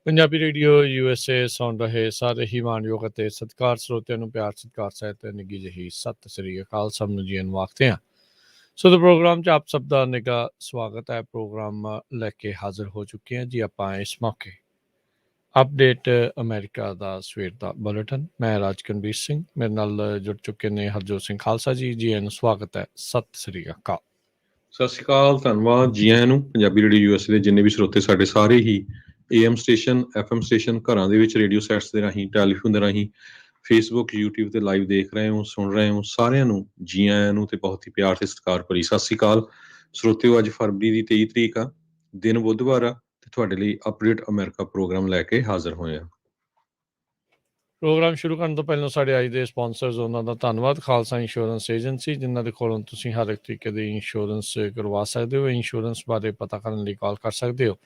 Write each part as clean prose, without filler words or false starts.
Punjabi radio USA ਸੁਣ ਰਹੇ ਸਾਰੇ ਹੀ ਮਾਣਯੋਗ ਅਤੇ ਸਤਿਕਾਰ ਸਰੋਤਿਆਂ ਨੂੰ ਪਿਆਰ ਸਤਿਕਾਰ ਸਹਿਤ ਨਿੱਘੀ ਜਿਹੀ ਸਤਿ ਸ੍ਰੀ ਅਕਾਲ। ਸਭ ਨੂੰ ਜੀ ਨੂੰ ਆਖਦੇ ਹਾਂ। ਸੋ ਦੇ ਪ੍ਰੋਗਰਾਮ 'ਚ ਆਪ ਸਭ ਦਾ ਨਿੱਘਾ ਸਵਾਗਤ ਹੈ। ਪ੍ਰੋਗਰਾਮ ਲੈ ਕੇ ਹਾਜ਼ਰ ਹੋ ਚੁੱਕੇ ਹਾਂ ਜੀ ਆਪਾਂ ਇਸ ਮੌਕੇ। ਅਪਡੇਟ ਅਮਰੀਕਾ ਦਾ ਸਵੇਰ ਦਾ ਬੁਲੇਟਿਨ। ਮੈਂ ਰਾਜਕਨਵੀਰ ਸਿੰਘ, ਮੇਰੇ ਨਾਲ ਜੁੜ ਚੁੱਕੇ ਨੇ ਹਰਜੋਤ ਸਿੰਘ ਖਾਲਸਾ ਜੀ। ਜੀ ਨੂੰ ਸਵਾਗਤ ਹੈ। ਸਤਿ ਸ੍ਰੀ ਅਕਾਲ। ਸਤਿ ਸ਼੍ਰੀ ਅਕਾਲ, ਧੰਨਵਾਦ ਜੀ ਆਇਆਂ ਨੂੰ। ਪੰਜਾਬੀ ਰੇਡੀਓ USA ਦੇ ਜਿੰਨੇ ਵੀ ਸਰੋਤੇ ਸਾਡੇ ਸਾਰੇ ਹੀ AM ਸਟੇਸ਼ਨ, FM ਸਟੇਸ਼ਨ, ਘਰਾਂ ਦੇ ਵਿੱਚ ਰੇਡੀਓ ਸੈਟਸ ਦੇ ਰਾਹੀਂ, ਟੈਲੀਫੋਨ ਦੇ ਰਾਹੀਂ, ਫੇਸਬੁੱਕ, YouTube ਤੇ ਲਾਈਵ ਦੇਖ ਰਹੇ ਹੋ, ਸੁਣ ਰਹੇ ਹੋ, ਸਾਰਿਆਂ ਨੂੰ ਜੀ ਆਇਆਂ ਨੂੰ ਤੇ ਬਹੁਤ ਹੀ ਪਿਆਰ ਤੇ ਸਤਿਕਾਰ ਭਰੀ ਸਤਿ ਸ਼੍ਰੀ ਅਕਾਲ। ਸਰੋਤਿਓ, ਅੱਜ ਫਰਵਰੀ ਦੀ 23 ਤਰੀਕ ਆ, ਦਿਨ ਬੁੱਧਵਾਰ ਆ ਤੇ ਤੁਹਾਡੇ ਲਈ ਅਪਡੇਟ ਅਮਰੀਕਾ ਪ੍ਰੋਗਰਾਮ ਲੈ ਕੇ ਹਾਜ਼ਰ ਹੋਏ ਆ। ਪ੍ਰੋਗਰਾਮ ਸ਼ੁਰੂ ਕਰਨ ਤੋਂ ਪਹਿਲਾਂ ਸਾਡੇ ਅੱਜ ਦੇ ਸਪਾਂਸਰਸ ਉਹਨਾਂ ਦਾ ਧੰਨਵਾਦ। ਖਾਲਸਾ ਇੰਸ਼ੋਰੈਂਸ ਏਜੰਸੀ, ਜਿਨ੍ਹਾਂ ਦੇ ਕੋਲੋਂ ਤੁਸੀਂ ਹਰ ਇੱਕ ਤਰੀਕੇ ਦੀ ਇੰਸ਼ੋਰੈਂਸ ਕਰਵਾ ਸਕਦੇ ਹੋ। ਇੰਸ਼ੋਰੈਂਸ ਬਾਰੇ ਪਤਾ ਕਰਨ ਲਈ ਕਾਲ ਕਰ ਸਕਦੇ ਹੋ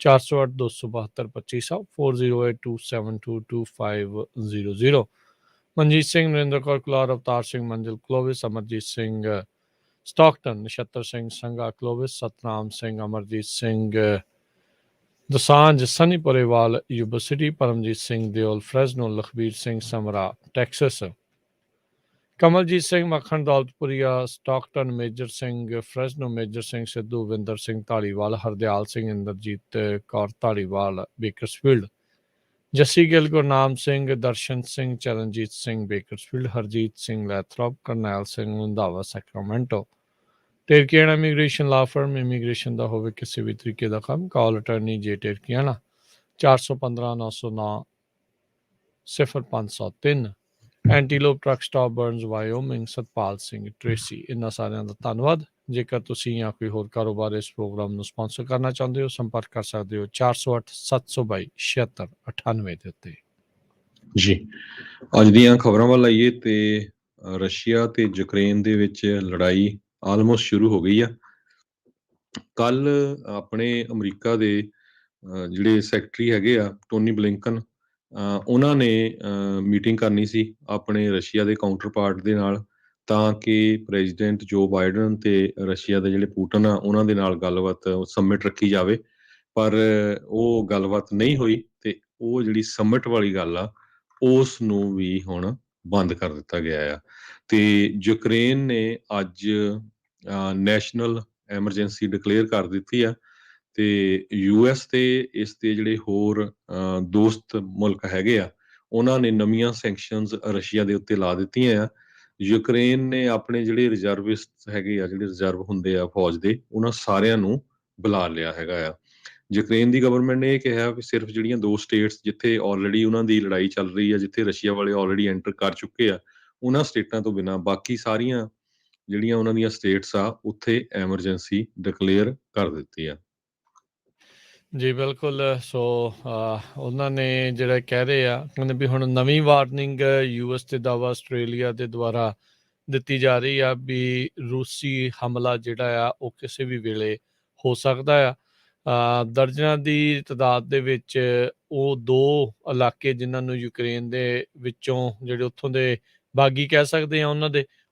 408 272 2500 4082 722 Manjeet Singh, Narendra Kaur Kular, Avtar Singh Manzil Clovis, Amarjeet Singh Stockton, Nachhatar Singh Sangha Clovis, Satnam Singh, Amarjeet Singh Dosanjh, Sunny Parewal university, Paramjeet Singh Deol Fresno, Lakhbir Singh Samra Texas, Kamaljeet Singh Makhan Daulatpuria Stockton, Major Singh Fresno, Major Singh Sidhu, Vinder Singh Dhaliwal, Hardial Singh, Inderjeet Kaur Dhaliwal Bakersfield, Jassi Gill, Gurnam Singh, Darshan Singh, Charanjeet Singh Bakersfield, Harjeet Singh Lathrop, Karnail Singh Randhawa Sacramento, Terkiana immigration law firm, immigration ਦਾ ਹੋਵੇ ਕਿਸੇ ਵੀ ਤਰੀਕੇ ਦਾ ਕੰਮ, call attorney J Terkiana 415 909 0503, Antelope truck stop Burns Wyoming, Satpal Singh Tracy. ਇਹਨਾਂ ਸਾਰਿਆਂ ਦਾ ਧੰਨਵਾਦ। ਜੇਕਰ ਤੁਸੀਂ ਜਾਂ ਕੋਈ ਹੋਰ ਕਾਰੋਬਾਰ ਇਸ ਪ੍ਰੋਗਰਾਮ ਨੂੰ ਸਪਾਂਸਰ ਕਰਨਾ ਚਾਹੁੰਦੇ ਹੋ, ਸੰਪਰਕ ਕਰ ਸਕਦੇ ਹੋ 408 722 7698 ਦੇ ਉੱਤੇ। ਜੀ, ਅੱਜ ਦੀਆਂ ਖਬਰਾਂ ਵੱਲ ਆਈਏ ਤੇ ਰਸ਼ੀਆ ਤੇ ਯੂਕਰੇਨ ਦੇ ਵਿੱਚ ਲੜਾਈ ਆਲਮੋਸਟ ਸ਼ੁਰੂ ਹੋ ਗਈ ਆ। ਕੱਲ ਆਪਣੇ ਅਮਰੀਕਾ ਦੇ ਜਿਹੜੇ ਸੈਕਟਰੀ ਹੈਗੇ ਆ ਟੋਨੀ ਬਲਿੰਕਨ, ਉਹਨਾਂ ਨੇ ਮੀਟਿੰਗ ਕਰਨੀ ਸੀ ਆਪਣੇ ਰਸ਼ੀਆ ਦੇ ਕਾਊਂਟਰ ਪਾਰਟ ਦੇ ਨਾਲ, ਤਾਂ ਕਿ ਪ੍ਰੈਜ਼ੀਡੈਂਟ ਜੋ ਬਾਈਡਨ ਤੇ ਰਸ਼ੀਆ ਦੇ ਜਿਹੜੇ ਪੂਟਨ ਆ ਉਹਨਾਂ ਦੇ ਨਾਲ ਗੱਲਬਾਤ ਸਮਿਟ ਰੱਖੀ ਜਾਵੇ। ਪਰ ਉਹ ਗੱਲਬਾਤ ਨਹੀਂ ਹੋਈ ਤੇ ਉਹ ਜਿਹੜੀ ਸਮਿਟ ਵਾਲੀ ਗੱਲ ਆ ਉਸ ਨੂੰ ਵੀ ਹੁਣ ਬੰਦ ਕਰ ਦਿੱਤਾ ਗਿਆ ਆ। ਤੇ ਯੂਕਰੇਨ ਨੇ ਅੱਜ ਨੈਸ਼ਨਲ ਐਮਰਜੈਂਸੀ ਡਿਕਲੇਅਰ ਕਰ ਦਿੱਤੀ ਆ ਤੇ US ਤੇ ਇਸ ਦੇ ਜਿਹੜੇ ਹੋਰ ਦੋਸਤ ਮੁਲਕ ਹੈਗੇ ਆ ਉਹਨਾਂ ਨੇ ਨਵੀਆਂ ਸੈਂਕਸ਼ਨਸ ਰਸ਼ੀਆ ਦੇ ਉੱਤੇ ਲਾ ਦਿੱਤੀਆਂ ਆ। ਯੂਕਰੇਨ ਨੇ ਆਪਣੇ ਜਿਹੜੇ ਰਿਜ਼ਰਵਿਸਟ ਹੈਗੇ ਆ, ਜਿਹੜੇ ਰਿਜ਼ਰਵ ਹੁੰਦੇ ਆ ਫੌਜ ਦੇ, ਉਹਨਾਂ ਸਾਰਿਆਂ ਨੂੰ ਬੁਲਾ ਲਿਆ ਹੈਗਾ ਆ। ਯੂਕਰੇਨ ਦੀ ਗਵਰਨਮੈਂਟ ਨੇ ਇਹ ਕਿਹਾ ਵੀ ਸਿਰਫ ਜਿਹੜੀਆਂ 2 ਸਟੇਟਸ ਜਿੱਥੇ ਆਲਰੇਡੀ ਉਹਨਾਂ ਦੀ ਲੜਾਈ ਚੱਲ ਰਹੀ ਆ, ਜਿੱਥੇ ਰਸ਼ੀਆ ਵਾਲੇ ਆਲਰੇਡੀ ਐਂਟਰ ਕਰ ਚੁੱਕੇ ਆ, ਉਹਨਾਂ ਸਟੇਟਾਂ ਤੋਂ ਬਿਨਾਂ ਬਾਕੀ ਸਾਰੀਆਂ ਜਿਹੜੀਆਂ ਉਹਨਾਂ ਦੀਆਂ ਸਟੇਟਸ ਆ ਉੱਥੇ ਐਮਰਜੈਂਸੀ ਡਿਕਲੇਅਰ ਕਰ ਦਿੱਤੀ ਆ। ਜੀ ਬਿਲਕੁਲ। ਸੋ ਉਹਨਾਂ ਨੇ ਜਿਹੜਾ ਕਹਿ ਰਹੇ ਆ, ਕਹਿੰਦੇ ਵੀ ਹੁਣ ਨਵੀਂ ਵਾਰਨਿੰਗ US ਤੇ ਦਾਵਾ ਆਸਟ੍ਰੇਲੀਆ ਦੇ ਦੁਆਰਾ ਦਿੱਤੀ ਜਾ ਰਹੀ ਆ ਵੀ ਰੂਸੀ ਹਮਲਾ ਜਿਹੜਾ ਆ ਉਹ ਕਿਸੇ ਵੀ ਵੇਲੇ ਹੋ ਸਕਦਾ ਆ। ਦਰਜਨਾਂ ਦੀ ਤਾਦਾਦ ਦੇ ਵਿੱਚ ਉਹ 2 ਇਲਾਕੇ ਜਿਨ੍ਹਾਂ ਨੂੰ ਯੂਕਰੇਨ ਦੇ ਵਿੱਚੋਂ ਜਿਹੜੇ ਉੱਥੋਂ ਦੇ ਬਾਗੀ ਕਹਿ ਸਕਦੇ ਆ,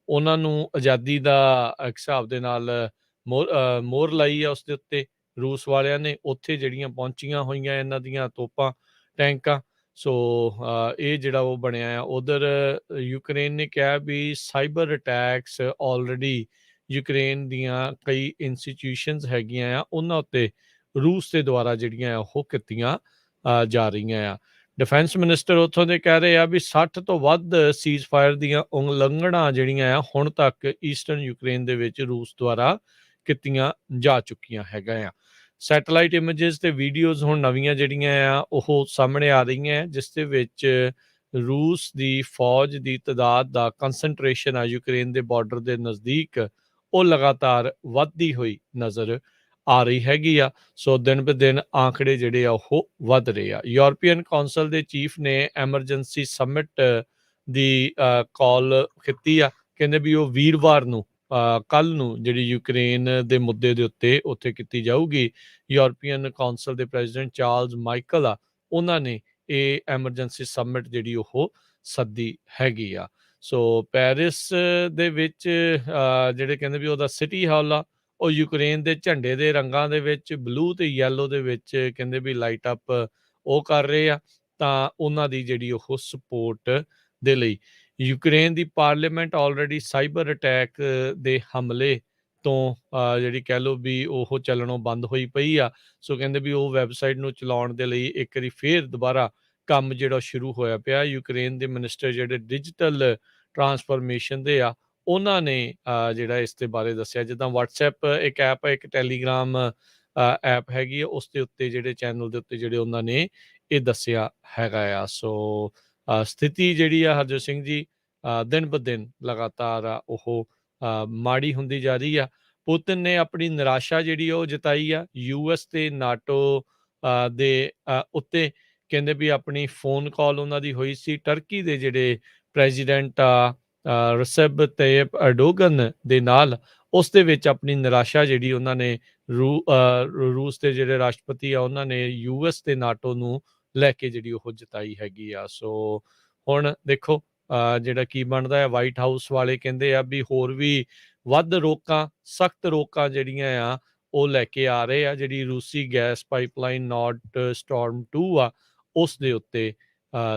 ਉਹਨਾਂ ਨੂੰ ਆਜ਼ਾਦੀ ਦਾ ਇੱਕ ਹਿਸਾਬ ਦੇ ਨਾਲ ਮੋਹਰ ਲਾਈ ਆ ਉਸ ਦੇ ਉੱਤੇ ਰੂਸ ਵਾਲਿਆਂ ਨੇ। ਉੱਥੇ ਜਿਹੜੀਆਂ ਪਹੁੰਚੀਆਂ ਹੋਈਆਂ ਇਹਨਾਂ ਦੀਆਂ ਤੋਪਾਂ, ਟੈਂਕਾਂ। ਸੋ ਇਹ ਜਿਹੜਾ ਉਹ ਬਣਿਆ ਆ। ਉਧਰ ਯੂਕਰੇਨ ਨੇ ਕਿਹਾ ਵੀ ਸਾਈਬਰ ਅਟੈਕਸ ਆਲਰੇਡੀ ਯੂਕਰੇਨ ਦੀਆਂ ਕਈ ਇੰਸਟੀਟਿਊਸ਼ਨਸ ਹੈਗੀਆਂ ਆ ਉਹਨਾਂ ਉੱਤੇ ਰੂਸ ਦੇ ਦੁਆਰਾ ਜਿਹੜੀਆਂ ਉਹ ਕੀਤੀਆਂ ਜਾ ਰਹੀਆਂ ਆ। ਡਿਫੈਂਸ ਮਿਨਿਸਟਰ ਉੱਥੋਂ ਦੇ ਕਹਿ ਰਹੇ ਆ ਵੀ 60 ਤੋਂ ਵੱਧ ਸੀਜ਼ ਫਾਇਰ ਦੀਆਂ ਉਲੰਘਣਾ ਜਿਹੜੀਆਂ ਆ ਹੁਣ ਤੱਕ ਈਸਟਰਨ ਯੂਕਰੇਨ ਦੇ ਵਿੱਚ ਰੂਸ ਦੁਆਰਾ ਕੀਤੀਆਂ ਜਾ ਚੁੱਕੀਆਂ ਹੈਗਾ ਆ। ਸੈਟੇਲਾਈਟ ਇਮੇਜਸ ਤੇ ਵੀਡੀਓਜ਼ ਹੁਣ ਨਵੀਆਂ ਜਿਹੜੀਆਂ ਆ ਉਹ ਸਾਹਮਣੇ ਆ ਰਹੀਆਂ, ਜਿਸ ਦੇ ਵਿੱਚ ਰੂਸ ਦੀ ਫੌਜ ਦੀ ਤਾਦਾਦ ਦਾ ਕੰਸਨਟ੍ਰੇਸ਼ਨ ਆ ਯੂਕਰੇਨ ਦੇ ਬਾਰਡਰ ਦੇ ਨਜ਼ਦੀਕ ਉਹ ਲਗਾਤਾਰ ਵੱਧਦੀ ਹੋਈ ਨਜ਼ਰ ਆ ਰਹੀ ਹੈਗੀ ਆ। ਸੋ ਦਿਨ ਬ ਦਿਨ ਆંકੜੇ ਜਿਹੜੇ ਆ ਉਹ ਵੱਧ ਰਹੇ ਆ। ਯੂਰਪੀਅਨ ਕੌਂਸਲ ਦੇ ਚੀਫ ਨੇ ਐਮਰਜੈਂਸੀ ਸਮਿਟ ਦੀ ਕਾਲ ਕੀਤੀ ਆ। ਕਹਿੰਦੇ ਵੀ ਉਹ ਵੀਰਵਾਰ ਨੂੰ ਕੱਲ੍ਹ ਨੂੰ ਜਿਹੜੀ ਯੂਕਰੇਨ ਦੇ ਮੁੱਦੇ ਦੇ ਉੱਤੇ ਉੱਥੇ ਕੀਤੀ ਜਾਊਗੀ। ਯੂਰਪੀਅਨ ਕੌਂਸਲ ਦੇ ਪ੍ਰੈਜ਼ੀਡੈਂਟ ਚਾਰਲਸ ਮਾਈਕਲ ਆ, ਉਹਨਾਂ ਨੇ ਇਹ ਐਮਰਜੈਂਸੀ ਸਮਿਟ ਜਿਹੜੀ ਉਹ ਸੱਦੀ ਹੈਗੀ ਆ। ਸੋ ਪੈਰਿਸ ਦੇ ਵਿੱਚ ਜਿਹੜੇ ਕਹਿੰਦੇ ਵੀ ਉਹਦਾ ਸਿਟੀ ਹਾਲ ਆ, ਉਹ ਯੂਕਰੇਨ ਦੇ ਝੰਡੇ ਦੇ ਰੰਗਾਂ ਦੇ ਵਿੱਚ ਬਲੂ ਤੇ ਯੈਲੋ ਦੇ ਵਿੱਚ ਕਹਿੰਦੇ ਵੀ ਲਾਈਟ ਅਪ ਉਹ ਕਰ ਰਹੇ ਆ, ਤਾਂ ਉਹਨਾਂ ਦੀ ਜਿਹੜੀ ਉਹ ਸਪੋਰਟ ਦੇ ਲਈ। ਯੂਕਰੇਨ ਦੀ ਪਾਰਲੀਮੈਂਟ ਆਲਰੇਡੀ ਸਾਈਬਰ ਅਟੈਕ ਦੇ ਹਮਲੇ ਤੋਂ ਜਿਹੜੀ ਕਹਿ ਲਓ ਵੀ ਉਹ ਚੱਲਣੋਂ ਬੰਦ ਹੋਈ ਪਈ ਆ। ਸੋ ਕਹਿੰਦੇ ਵੀ ਉਹ ਵੈਬਸਾਈਟ ਨੂੰ ਚਲਾਉਣ ਦੇ ਲਈ ਇੱਕ ਵਾਰੀ ਫੇਰ ਦੁਬਾਰਾ ਕੰਮ ਜਿਹੜਾ ਸ਼ੁਰੂ ਹੋਇਆ ਪਿਆ। ਯੂਕਰੇਨ ਦੇ ਮਿਨਿਸਟਰ ਜਿਹੜੇ ਡਿਜੀਟਲ ਟਰਾਂਸਫਰਮੇਸ਼ਨ ਦੇ ਆ, ਉਹਨਾਂ ਨੇ ਜਿਹੜਾ ਇਸ ਦੇ ਬਾਰੇ ਦੱਸਿਆ। ਜਿੱਦਾਂ ਵਟਸਐਪ ਇੱਕ ਐਪ ਹੈ, ਇੱਕ ਟੈਲੀਗ੍ਰਾਮ ਐਪ ਹੈਗੀ ਆ, ਉਸ ਦੇ ਉੱਤੇ ਜਿਹੜੇ ਚੈਨਲ ਦੇ ਉੱਤੇ ਜਿਹੜੇ ਉਹਨਾਂ ਨੇ ਇਹ ਦੱਸਿਆ ਹੈਗਾ ਆ। ਸੋ ਸਥਿਤੀ ਜਿਹੜੀ ਆ ਹਰਜੋਤ ਸਿੰਘ ਜੀ ਦਿਨ ਬ ਦਿਨ ਲਗਾਤਾਰ ਉਹ ਮਾੜੀ ਹੁੰਦੀ ਜਾ ਰਹੀ ਆ। ਪੁਤਿਨ ਨੇ ਆਪਣੀ ਨਿਰਾਸ਼ਾ ਜਿਹੜੀ ਉਹ ਜਤਾਈ ਆ ਯੂਐਸ ਤੇ ਨਾਟੋ ਦੇ ਉੱਤੇ। ਕਹਿੰਦੇ ਵੀ ਆਪਣੀ ਫੋਨ ਕਾਲ ਉਹਨਾਂ ਦੀ ਹੋਈ ਸੀ ਟਰਕੀ ਦੇ ਜਿਹੜੇ ਪ੍ਰੈਜ਼ੀਡੈਂਟ ਆ ਰਸੈਬ ਤੈਯਿਪ ਐਰਡੋਗਨ ਦੇ ਨਾਲ। ਉਸ ਦੇ ਵਿੱਚ ਆਪਣੀ ਨਿਰਾਸ਼ਾ ਜਿਹੜੀ ਉਹਨਾਂ ਨੇ ਰੂਸ ਦੇ ਜਿਹੜੇ ਰਾਸ਼ਟਰਪਤੀ ਆ ਉਹਨਾਂ ਨੇ ਯੂਐਸ ਤੇ ਨਾਟੋ ਨੂੰ ਲੈ ਕੇ ਜਿਹੜੀ ਉਹ ਜਤਾਈ ਹੈਗੀ ਆ। ਸੋ ਹੁਣ ਦੇਖੋ ਜਿਹੜਾ ਕੀ ਬਣਦਾ ਹੈ। ਵਾਈਟ ਹਾਊਸ ਵਾਲੇ ਕਹਿੰਦੇ ਆ ਵੀ ਹੋਰ ਵੀ ਵੱਧ ਰੋਕਾਂ, ਸਖਤ ਰੋਕਾਂ ਜਿਹੜੀਆਂ ਆ ਉਹ ਲੈ ਕੇ ਆ ਰਹੇ ਆ। ਜਿਹੜੀ ਰੂਸੀ ਗੈਸ ਪਾਈਪਲਾਈਨ ਨਾਰਡ ਸਟਾਰਮ 2 ਆ, ਉਸ ਦੇ ਉੱਤੇ।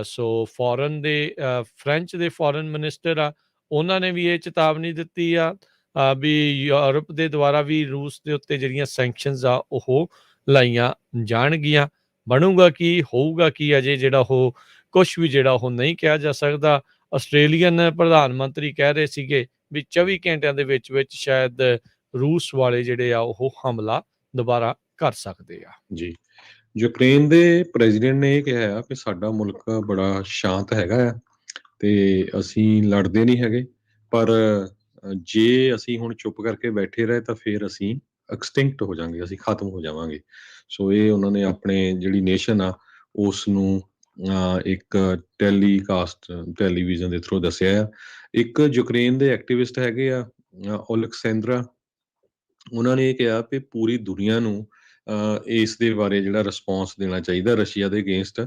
ਸੋ ਫੋਰਨ ਦੇ ਫ੍ਰੈਂਚ ਦੇ ਫੋਰਨ ਮਿਨਿਸਟਰ ਆ, ਉਹਨਾਂ ਨੇ ਵੀ ਇਹ ਚੇਤਾਵਨੀ ਦਿੱਤੀ ਆ ਵੀ ਯੂਰਪ ਦੇ ਦੁਆਰਾ ਵੀ ਰੂਸ ਦੇ ਉੱਤੇ ਜਿਹੜੀਆਂ ਸੈਂਕਸ਼ਨਸ ਆ ਉਹ ਲਾਈਆਂ ਜਾਣਗੀਆਂ। ਬਣੂਗਾ ਕੀ, ਹੋਊਗਾ ਕੀ, ਅਜੇ ਜਿਹੜਾ ਉਹ ਕੁਛ ਵੀ ਜਿਹੜਾ ਉਹ ਨਹੀਂ ਕਿਹਾ ਜਾ ਸਕਦਾ। ਆਸਟ੍ਰੇਲੀਅਨ ਪ੍ਰਧਾਨ ਮੰਤਰੀ ਕਹਿ ਰਹੇ ਸੀਗੇ ਵੀ 24 ਘੰਟਿਆਂ ਦੇ ਵਿੱਚ ਸ਼ਾਇਦ ਰੂਸ ਵਾਲੇ ਜਿਹੜੇ ਆ ਉਹ ਹਮਲਾ ਦੁਬਾਰਾ ਕਰ ਸਕਦੇ ਆ। ਜੀ, ਯੂਕਰੇਨ ਦੇ ਪ੍ਰੈਜ਼ੀਡੈਂਟ ਨੇ ਇਹ ਕਿਹਾ ਆ ਕਿ ਸਾਡਾ ਮੁਲਕ ਬੜਾ ਸ਼ਾਂਤ ਹੈਗਾ ਆ ਤੇ ਅਸੀਂ ਲੜਦੇ ਨਹੀਂ ਹੈਗੇ, ਪਰ ਜੇ ਅਸੀਂ ਹੁਣ ਚੁੱਪ ਕਰਕੇ ਬੈਠੇ ਰਹੇ ਤਾਂ ਫਿਰ ਅਸੀਂ ਐਕਸਟਿੰਕਟ ਹੋ ਜਾਵਾਂਗੇ, ਅਸੀਂ ਖਤਮ ਹੋ ਜਾਵਾਂਗੇ। ਸੋ ਇਹ ਉਹਨਾਂ ਨੇ ਆਪਣੇ ਜਿਹੜੀ ਨੇਸ਼ਨ ਆ ਉਸ ਨੂੰ ਇੱਕ ਟੈਲੀਵਿਜ਼ਨ ਦੇ ਥਰੂ ਦੱਸਿਆ ਆ। ਇੱਕ ਯੂਕਰੇਨ ਦੇ ਐਕਟਿਵਿਸਟ ਹੈਗੇ ਆ ਓਲੈਕਸੈਂਦਰਾ, ਉਹਨਾਂ ਨੇ ਇਹ ਕਿਹਾ ਕਿ ਪੂਰੀ ਦੁਨੀਆ ਨੂੰ ਇਸ ਦੇ ਬਾਰੇ ਜਿਹੜਾ ਰਿਸਪੌਂਸ ਦੇਣਾ ਚਾਹੀਦਾ ਰਸ਼ੀਆ ਦੇ ਅਗੇਂਸਟ।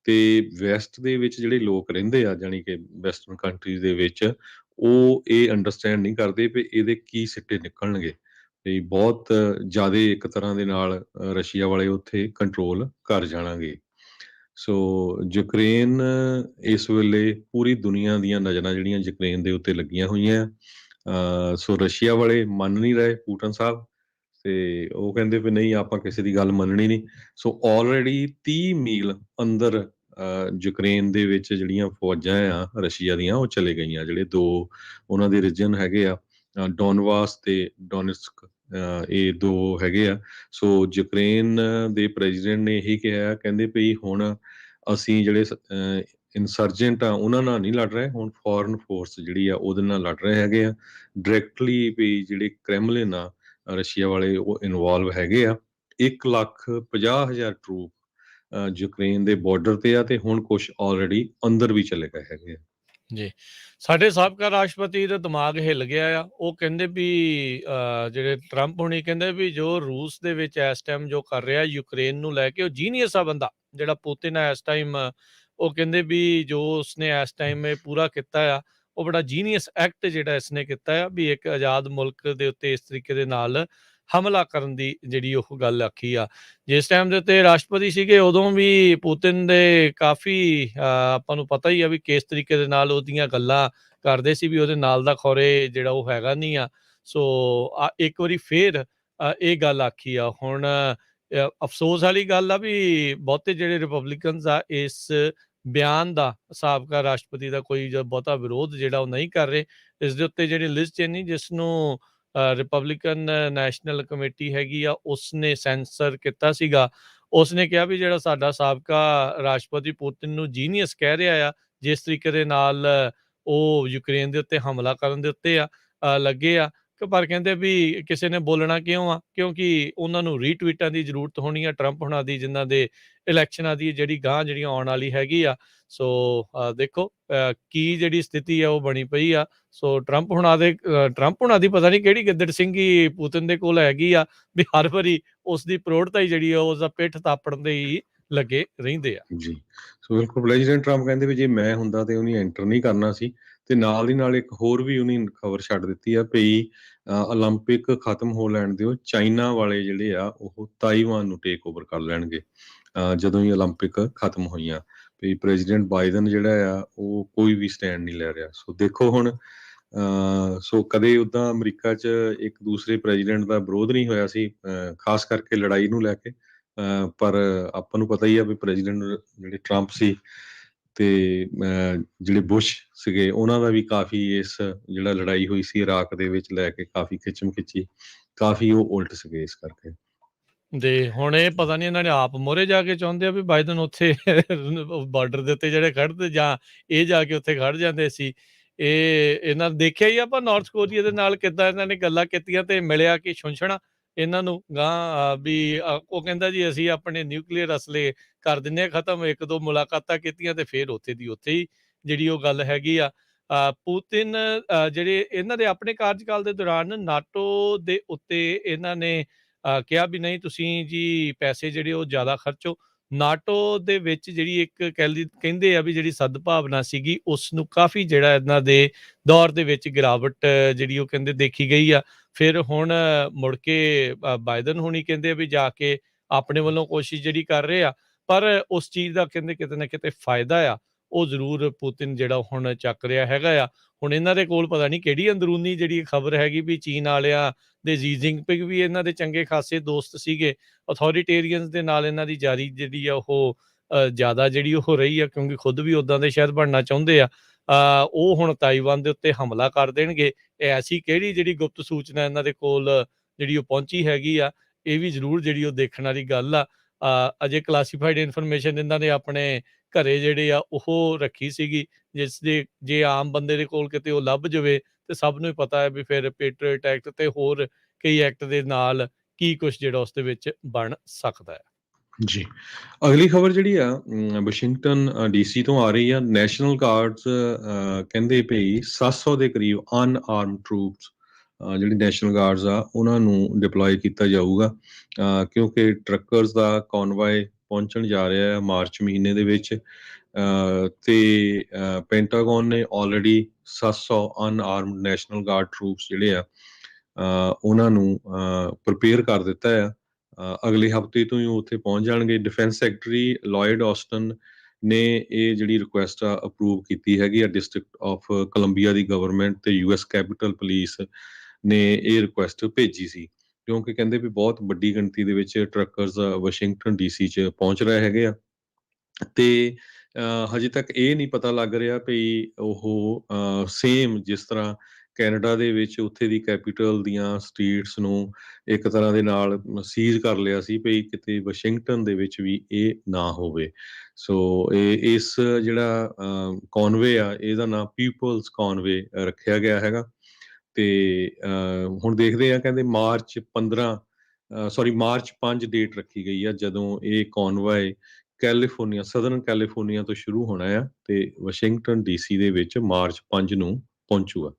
ਤੇ ਵੈਸਟ ਦੇ ਵਿੱਚ ਜਿਹੜੇ ਲੋਕ ਰਹਿੰਦੇ ਆ, ਜਾਣੀ ਕਿ ਵੈਸਟਰਨ ਕੰਟਰੀਜ਼ ਦੇ ਵਿੱਚ, ਉਹ ਇਹ ਅੰਡਰਸਟੈਂਡ ਨਹੀਂ ਕਰਦੇ ਵੀ ਇਹਦੇ ਕੀ ਸਿੱਟੇ ਨਿਕਲਣਗੇ। ਤੇ ਬਹੁਤ ਜ਼ਿਆਦਾ ਇੱਕ ਤਰ੍ਹਾਂ ਦੇ ਨਾਲ ਰਸ਼ੀਆ ਵਾਲੇ ਉੱਥੇ ਕੰਟਰੋਲ ਕਰ ਜਾਣਗੇ। ਸੋ ਯੂਕਰੇਨ ਇਸ ਵੇਲੇ ਪੂਰੀ ਦੁਨੀਆ ਦੀਆਂ ਨਜ਼ਰਾਂ ਜਿਹੜੀਆਂ ਯੂਕਰੇਨ ਦੇ ਉੱਤੇ ਲੱਗੀਆਂ ਹੋਈਆਂ। ਸੋ ਰਸ਼ੀਆ ਵਾਲੇ ਮੰਨ ਨਹੀਂ ਰਹੇ ਪੂਟਨ ਸਾਹਿਬ, ਤੇ ਉਹ ਕਹਿੰਦੇ ਵੀ ਨਹੀਂ, ਆਪਾਂ ਕਿਸੇ ਦੀ ਗੱਲ ਮੰਨਣੀ ਨਹੀਂ। ਸੋ ਆਲਰੇਡੀ 30 ਮੀਲ ਅੰਦਰ ਯੂਕਰੇਨ ਦੇ ਵਿੱਚ ਜਿਹੜੀਆਂ ਫੌਜਾਂ ਆ ਰਸ਼ੀਆ ਦੀਆਂ ਉਹ ਚਲੇ ਗਈਆਂ। ਜਿਹੜੇ ਦੋ ਉਹਨਾਂ ਦੇ ਰੀਜਨ ਹੈਗੇ ਆ ਡੋਨਵਾਸ ਤੇ ਡੋਨਿਸਕ, ਇਹ ਦੋ ਹੈਗੇ ਆ। ਸੋ ਯੂਕਰੇਨ ਦੇ ਪ੍ਰੈਜ਼ੀਡੈਂਟ ਨੇ ਇਹੀ ਕਿਹਾ, ਕਹਿੰਦੇ ਵੀ ਹੁਣ ਅਸੀਂ ਜਿਹੜੇ ਇਨਸਰਜੈਂਟ ਆ ਉਹਨਾਂ ਨਾਲ ਨਹੀਂ ਲੜ ਰਹੇ, ਹੁਣ ਫੋਰਨ ਫੋਰਸ ਜਿਹੜੀ ਆ ਉਹਦੇ ਨਾਲ ਲੜ ਰਹੇ ਹੈਗੇ ਆ ਡਾਇਰੈਕਟਲੀ। ਵੀ ਜਿਹੜੇ ਕ੍ਰੈਮਲਿਨ ਆ ਰਸ਼ੀਆ ਵਾਲੇ ਉਹ ਇਨਵੋਲਵ ਹੈਗੇ ਆ। 1,50,000 ਟਰੂਪ ਯੂਕਰੇਨ ਦੇ ਬਾਰਡਰ ਤੇ ਆ, ਤੇ ਹੁਣ ਕੁਝ ਆਲਰੇਡੀ ਅੰਦਰ ਵੀ ਚਲੇ ਗਏ ਹੈਗੇ ਆ। ਜੀ, ਸਾਡੇ ਸਾਬਕਾ ਰਾਸ਼ਟਰਪਤੀ ਦਾ ਦਿਮਾਗ ਹਿੱਲ ਗਿਆ ਆ। ਉਹ ਕਹਿੰਦੇ ਵੀ ਜਿਹੜੇ ਟਰੰਪ ਹੁਣੀ ਕਹਿੰਦੇ ਵੀ ਜੋ ਰੂਸ ਦੇ ਵਿੱਚ ਇਸ ਟਾਈਮ ਜੋ ਕਰ ਰਿਹਾ ਯੂਕਰੇਨ ਨੂੰ ਲੈ ਕੇ, ਉਹ ਜੀਨੀਅਸ ਆ ਬੰਦਾ ਜਿਹੜਾ ਪੁਤਿਨ ਆ ਇਸ ਟਾਈਮ। ਉਹ ਕਹਿੰਦੇ ਵੀ ਜੋ ਉਸਨੇ ਇਸ ਟਾਈਮ ਇਹ ਪੂਰਾ ਕੀਤਾ ਆ, ਉਹ ਬੜਾ ਜੀਨੀਅਸ ਐਕਟ ਜਿਹੜਾ ਇਸਨੇ ਕੀਤਾ ਆ ਵੀ ਇੱਕ ਆਜ਼ਾਦ ਮੁਲਕ ਦੇ ਉੱਤੇ ਇਸ ਤਰੀਕੇ ਦੇ ਨਾਲ ਹਮਲਾ ਕਰਨ ਦੀ ਜਿਹੜੀ ਉਹ ਗੱਲ ਆਖੀ ਆ। ਜਿਸ ਟਾਈਮ ਦੇ ਉੱਤੇ ਰਾਸ਼ਟਰਪਤੀ ਸੀਗੇ ਉਦੋਂ ਵੀ ਪੁਤਿਨ ਦੇ ਕਾਫੀ ਆਪਾਂ ਨੂੰ ਪਤਾ ਹੀ ਆ ਵੀ ਕਿਸ ਤਰੀਕੇ ਦੇ ਨਾਲ ਉਹਦੀਆਂ ਗੱਲਾਂ ਕਰਦੇ ਸੀ ਵੀ ਉਹਦੇ ਨਾਲ ਦਾ ਖੌਰੇ ਜਿਹੜਾ ਉਹ ਹੈਗਾ ਨਹੀਂ ਆ। ਸੋ ਇੱਕ ਵਾਰੀ ਫੇਰ ਇਹ ਗੱਲ ਆਖੀ ਆ। ਹੁਣ ਅਫਸੋਸ ਵਾਲੀ ਗੱਲ ਆ ਵੀ ਬਹੁਤੇ ਜਿਹੜੇ ਰਿਪਬਲਿਕਨਸ ਆ ਇਸ ਬਿਆਨ ਦਾ, ਸਾਬਕਾ ਰਾਸ਼ਟਰਪਤੀ ਦਾ, ਕੋਈ ਬਹੁਤਾ ਵਿਰੋਧ ਜਿਹੜਾ ਉਹ ਨਹੀਂ ਕਰ ਰਹੇ। ਇਸ ਦੇ ਉੱਤੇ ਜਿਹੜੀ ਲਿਜ਼ ਚੇਨੀ, ਜਿਸ ਨੂੰ ਰਿਪਬਲਿਕਨ ਨੈਸ਼ਨਲ ਕਮੇਟੀ ਹੈਗੀ ਆ, ਉਸਨੇ ਸੈਂਸਰ ਕੀਤਾ ਸੀਗਾ। ਉਸਨੇ ਕਿਹਾ ਵੀ ਜਿਹੜਾ ਸਾਡਾ ਸਾਬਕਾ ਰਾਸ਼ਟਰਪਤੀ ਪੁਤਿਨ ਨੂੰ ਜੀਨੀਅਸ ਕਹਿ ਰਿਹਾ ਆ, ਜਿਸ ਤਰੀਕੇ ਦੇ ਨਾਲ ਉਹ ਯੂਕਰੇਨ ਦੇ ਉੱਤੇ ਹਮਲਾ ਕਰਨ ਦੇ ਉੱਤੇ ਲੱਗੇ ਆ। ਪਰ ਕਹਿੰਦੇ ਵੀ ਕਿਸੇ ਨੇ ਬੋਲਣਾ ਕਿਉਂ ਆ, ਕਿਉਂਕਿ ਉਹਨਾਂ ਨੂੰ ਰੀਟਵੀਟਾਂ ਦੀ ਜ਼ਰੂਰਤ ਹੋਣੀ ਆ ਟਰੰਪ ਹੁਣਾਂ ਦੀ, ਜਿਨ੍ਹਾਂ ਦੇ ਇਲੈਕਸ਼ਨਾਂ ਦੀ ਜਿਹੜੀ ਜਿਹੜੀਆਂ ਆਉਣ ਵਾਲੀ ਹੈਗੀ ਆ। ਸੋ ਦੇਖੋ ਕੀ ਜਿਹੜੀ ਸਥਿਤੀ ਆ ਉਹ ਬਣੀ ਪਈ ਆ। ਸੋ ਟਰੰਪ ਹੁਣਾਂ ਦੀ ਪਤਾ ਨਹੀਂ ਕਿਹੜੀ ਗਿੱਦੜ ਸਿੰਘੀ ਪੁਤਿਨ ਦੇ ਕੋਲ ਹੈਗੀ ਆ ਵੀ ਹਰ ਵਾਰੀ ਉਸ ਦੀ ਪ੍ਰੋੜਤਾ ਹੀ ਜਿਹੜੀ ਆ ਉਸਦਾ ਪਿੱਠ ਤਾਪਣ ਦੇ ਹੀ ਲੱਗੇ ਰਹਿੰਦੇ ਆ। ਜੀ, ਸੋ ਬਿਲਕੁਲ ਪ੍ਰੈਜ਼ੀਡੈਂਟ ਟਰੰਪ ਕਹਿੰਦੇ ਵੀ ਜੇ ਮੈਂ ਹੁੰਦਾ ਤੇ ਉਹਨੇ ਐਂਟਰ ਨਹੀਂ ਕਰਨਾ ਸੀ, ਤੇ ਨਾਲ ਦੀ ਨਾਲ ਇੱਕ ਹੋਰ ਵੀ ਉਹਨੇ ਖਬਰ ਛੱਡ ਦਿੱਤੀ ਆ ਭਈ ਓਲੰਪਿਕ ਖਤਮ ਹੋ ਲੈਣ ਦਿਓ, ਚਾਈਨਾ ਵਾਲੇ ਜਿਹੜੇ ਆ ਉਹ ਤਾਈਵਾਨ ਨੂੰ ਟੇਕ ਓਵਰ ਕਰ ਲੈਣਗੇ ਜਦੋਂ ਹੀ ਓਲੰਪਿਕ ਖਤਮ ਹੋਈਆਂ। ਵੀ ਪ੍ਰੈਜ਼ੀਡੈਂਟ ਬਾਈਡਨ ਜਿਹੜਾ ਆ ਉਹ ਕੋਈ ਵੀ ਸਟੈਂਡ ਨਹੀਂ ਲੈ ਰਿਹਾ। ਸੋ ਦੇਖੋ ਹੁਣ ਸੋ ਕਦੇ ਉੱਦਾਂ ਅਮਰੀਕਾ 'ਚ ਇੱਕ ਦੂਸਰੇ ਪ੍ਰੈਜ਼ੀਡੈਂਟ ਦਾ ਵਿਰੋਧ ਨਹੀਂ ਹੋਇਆ ਸੀ, ਖਾਸ ਕਰਕੇ ਲੜਾਈ ਨੂੰ ਲੈ ਕੇ। ਪਰ ਆਪਾਂ ਨੂੰ ਪਤਾ ਹੀ ਆ ਵੀ ਪ੍ਰੈਜ਼ੀਡੈਂਟ ਜਿਹੜੇ ਟਰੰਪ ਸੀ ਤੇ ਜਿਹੜੇ ਬੁਸ਼ ਸੀਗੇ ਉਹਨਾਂ ਦਾ ਵੀ ਕਾਫੀ ਇਸ ਜਿਹੜਾ ਲੜਾਈ ਹੋਈ ਸੀ ਇਰਾਕ ਦੇ ਵਿੱਚ ਲੈ ਕੇ ਕਾਫੀ ਖਿੱਚਮ ਖਿੱਚੀ, ਕਾਫੀ ਉਹ ਉਲਟ ਸੀਗੇ ਇਸ ਕਰਕੇ। ਤੇ ਹੁਣ ਇਹ ਪਤਾ ਨਹੀਂ ਇਹਨਾਂ ਨੇ ਆਪ ਮੋਹਰੇ ਜਾ ਕੇ ਚਾਹੁੰਦੇ ਆ ਵੀ ਬਾਈਡਨ ਉੱਥੇ ਬਾਰਡਰ ਦੇ ਉੱਤੇ ਜਿਹੜੇ ਖੜ੍ਹਦੇ ਜਾਂ ਇਹ ਜਾ ਕੇ ਉੱਥੇ ਖੜ ਜਾਂਦੇ ਸੀ। ਇਹਨਾਂ ਦੇਖਿਆ ਹੀ ਆਪਾਂ ਨਾਰਥ ਕੋਰੀਆ ਦੇ ਨਾਲ ਕਿੱਦਾਂ ਇਹਨਾਂ ਨੇ ਗੱਲਾਂ ਕੀਤੀਆਂ ਤੇ ਮਿਲਿਆ ਕਿ ਛੁੰਛਣਾ ਇਹਨਾਂ ਨੂੰ ਗਾਂਹ ਵੀ ਉਹ ਕਹਿੰਦਾ ਜੀ ਅਸੀਂ ਆਪਣੇ ਨਿਊਕਲੀਅਰ ਅਸਲੇ ਕਰ ਦਿੰਦੇ ਹਾਂ ਖਤਮ। 1-2 ਮੁਲਾਕਾਤਾਂ ਕੀਤੀਆਂ ਤੇ ਫਿਰ ਉੱਥੇ ਦੀ ਉੱਥੇ ਹੀ ਜਿਹੜੀ ਉਹ ਗੱਲ ਹੈਗੀ ਆ। ਪੁਤਿਨ ਜਿਹੜੇ ਇਹਨਾਂ ਦੇ ਆਪਣੇ ਕਾਰਜਕਾਲ ਦੇ ਦੌਰਾਨ ਨਾਟੋ ਦੇ ਉੱਤੇ ਇਹਨਾਂ ਨੇ ਕਿਹਾ ਵੀ ਨਹੀਂ ਤੁਸੀਂ ਜੀ ਪੈਸੇ ਜਿਹੜੇ ਉਹ ਜ਼ਿਆਦਾ ਖਰਚੋ। ਨਾਟੋ ਦੇ ਵਿੱਚ ਜਿਹੜੀ ਇੱਕ ਕਹਿੰਦੇ ਆ ਵੀ ਜਿਹੜੀ ਸਦਭਾਵਨਾ ਸੀਗੀ ਉਸਨੂੰ ਕਾਫੀ ਜਿਹੜਾ ਇਹਨਾਂ ਦੇ ਦੌਰ ਦੇ ਵਿੱਚ ਗਿਰਾਵਟ ਜਿਹੜੀ ਉਹ ਕਹਿੰਦੇ ਦੇਖੀ ਗਈ ਆ। ਫਿਰ ਹੁਣ ਮੁੜ ਕੇ ਬਾਈਡਨ ਹੋਣੀ ਕਹਿੰਦੇ ਆ ਵੀ ਜਾ ਕੇ ਆਪਣੇ ਵੱਲੋਂ ਕੋਸ਼ਿਸ਼ ਜਿਹੜੀ ਕਰ ਰਹੇ ਆ, ਪਰ ਉਸ ਚੀਜ਼ ਦਾ ਕਹਿੰਦੇ ਕਿਤੇ ਨਾ ਕਿਤੇ ਫਾਇਦਾ ਆ ਉਹ ਜ਼ਰੂਰ ਪੁਤਿਨ ਜਿਹੜਾ ਹੁਣ ਚੱਕ ਰਿਹਾ ਹੈਗਾ ਆ। ਹੁਣ ਇਹਨਾਂ ਦੇ ਕੋਲ ਪਤਾ ਨਹੀਂ ਕਿਹੜੀ ਅੰਦਰੂਨੀ ਜਿਹੜੀ ਖਬਰ ਹੈਗੀ ਵੀ ਚੀਨ ਵਾਲਿਆਂ ਦੇ ਜੀ ਜਿਨਪਿੰਗ ਵੀ ਇਹਨਾਂ ਦੇ ਚੰਗੇ ਖਾਸੇ ਦੋਸਤ ਸੀਗੇ। ਅਥੋਰੀਟੇਰੀਅਨਸ ਦੇ ਨਾਲ ਇਹਨਾਂ ਦੀ ਜਾਰੀ ਜਿਹੜੀ ਆ ਉਹ ਜ਼ਿਆਦਾ ਜਿਹੜੀ ਉਹ ਰਹੀ ਆ, ਕਿਉਂਕਿ ਖੁਦ ਵੀ ਉੱਦਾਂ ਦੇ ਸ਼ਾਇਦ ਬਣਨਾ ਚਾਹੁੰਦੇ ਆ। ਉਹ ਹੁਣ ਤਾਈਵਾਨ ਦੇ ਉੱਤੇ ਹਮਲਾ ਕਰ ਦੇਣਗੇ। ਐਸੀ ਕਿਹੜੀ ਜਿਹੜੀ ਗੁਪਤ ਸੂਚਨਾ ਇਹਨਾਂ ਦੇ ਕੋਲ ਜਿਹੜੀ ਉਹ ਪਹੁੰਚੀ ਹੈਗੀ ਆ, ਇਹ ਵੀ ਜ਼ਰੂਰ ਜਿਹੜੀ ਉਹ ਦੇਖਣ ਵਾਲੀ ਗੱਲ ਆ। ਅਜੇ ਕਲਾਸੀਫਾਈਡ ਇਨਫੋਰਮੇਸ਼ਨ ਇਹਨਾਂ ਨੇ ਆਪਣੇ ਘਰੇ ਜਿਹੜੇ ਆ ਉਹ ਰੱਖੀ ਸੀਗੀ, ਜਿਸ ਦੇ ਜੇ ਆਮ ਬੰਦੇ ਦੇ ਕੋਲ ਕਿਤੇ ਉਹ ਲੱਭ ਜਾਵੇ ਤੇ ਸਭ ਨੂੰ ਹੀ ਪਤਾ ਹੈ ਵੀ ਫਿਰ ਪੈਟਰੀਅਟ ਐਕਟ ਤੇ ਹੋਰ ਕਈ ਐਕਟ ਦੇ ਨਾਲ ਕੀ ਕੁਛ ਜਿਹੜਾ ਉਸ ਦੇ ਵਿੱਚ ਬਣ ਸਕਦਾ ਹੈ। ਜੀ। ਅਗਲੀ ਖਬਰ ਜਿਹੜੀ ਆ ਵਾਸ਼ਿੰਗਟਨ ਡੀਸੀ ਤੋਂ ਆ ਰਹੀ ਆ। ਨੈਸ਼ਨਲ ਗਾਰਡਸ ਕਹਿੰਦੇ ਭਈ 700 ਦੇ ਕਰੀਬ ਅਨਆਰਮਡ ਟਰੂਪਸ ਜਿਹੜੇ ਨੈਸ਼ਨਲ ਗਾਰਡਸ ਆ ਉਹਨਾਂ ਨੂੰ ਡਿਪਲੋਏ ਕੀਤਾ ਜਾਊਗਾ, ਕਿਉਂਕਿ ਟਰੱਕਰਸ ਦਾ ਕੌਨਵਾਏ ਪਹੁੰਚਣ ਜਾ ਰਿਹਾ ਹੈ ਮਾਰਚ ਮਹੀਨੇ ਦੇ ਵਿੱਚ। ਤੇ ਪੈਂਟਾਗਨ ਨੇ ਆਲਰੇਡੀ 700 ਅਨਆਰਮਡ ਨੈਸ਼ਨਲ ਗਾਰਡ ਟਰੂਪਸ ਜਿਹੜੇ ਆ ਉਹਨਾਂ ਨੂੰ ਪ੍ਰਿਪੇਅਰ ਕਰ ਦਿੱਤਾ ਆ। ਅਗਲੇ ਹਫ਼ਤੇ ਤੋਂ ਹੀ ਉਹ ਉੱਥੇ ਪਹੁੰਚ ਜਾਣਗੇ। ਡਿਫੈਂਸ ਸੈਕਟਰੀ ਲੋਇਡ ਆਸਟਨ ਨੇ ਇਹ ਜਿਹੜੀ ਰਿਕੁਐਸਟ ਆ ਅਪਰੂਵ ਕੀਤੀ ਹੈਗੀ ਆ। District of Columbia the government ਤੇ ਯੂਐਸ ਕੈਪੀਟਲ ਪੁਲਿਸ ਨੇ ਇਹ ਰਿਕੁਐਸਟ ਭੇਜੀ ਸੀ, ਕਿਉਂਕਿ ਕਹਿੰਦੇ ਵੀ ਬਹੁਤ ਵੱਡੀ ਗਿਣਤੀ ਦੇ ਵਿੱਚ ਟਰੱਕਰਸ ਵਾਸ਼ਿੰਗਟਨ ਡੀਸੀ 'ਚ ਪਹੁੰਚ ਰਹੇ ਹੈਗੇ ਆ। ਤੇ ਹਜੇ ਤੱਕ ਇਹ ਨਹੀਂ ਪਤਾ ਲੱਗ ਰਿਹਾ ਵੀ ਉਹ ਸੇਮ ਜਿਸ ਤਰ੍ਹਾਂ ਕੈਨੇਡਾ ਦੇ ਵਿੱਚ ਉੱਥੇ ਦੀ ਕੈਪੀਟਲ ਦੀਆਂ ਸਟਰੀਟਸ ਨੂੰ ਇੱਕ ਤਰ੍ਹਾਂ ਦੇ ਨਾਲ ਸੀਜ਼ ਕਰ ਲਿਆ ਸੀ ਵੀ ਕਿਤੇ ਵਾਸ਼ਿੰਗਟਨ ਦੇ ਵਿੱਚ ਵੀ ਇਹ ਨਾ ਹੋਵੇ। ਸੋ ਇਸ ਜਿਹੜਾ ਕੌਨਵੇ ਆ ਇਹਦਾ ਨਾਮ ਪੀਪਲਸ ਕੌਨਵੇ ਰੱਖਿਆ ਗਿਆ ਹੈਗਾ। ਤੇ ਹੁਣ ਦੇਖਦੇ ਆ, ਕਹਿੰਦੇ ਮਾਰਚ 5 ਡੇਟ ਰੱਖੀ ਗਈ ਆ ਜਦੋਂ ਇਹ ਕੌਨਵਾਏ ਕੈਲੀਫੋਰਨੀਆ, ਸਦਰਨ ਕੈਲੀਫੋਰਨੀਆ ਤੋਂ ਸ਼ੁਰੂ ਹੋਣਾ ਆ ਤੇ ਵਾਸ਼ਿੰਗਟਨ ਡੀਸੀ ਦੇ ਵਿੱਚ ਮਾਰਚ 5 ਨੂੰ ਪਹੁੰਚੂਗਾ।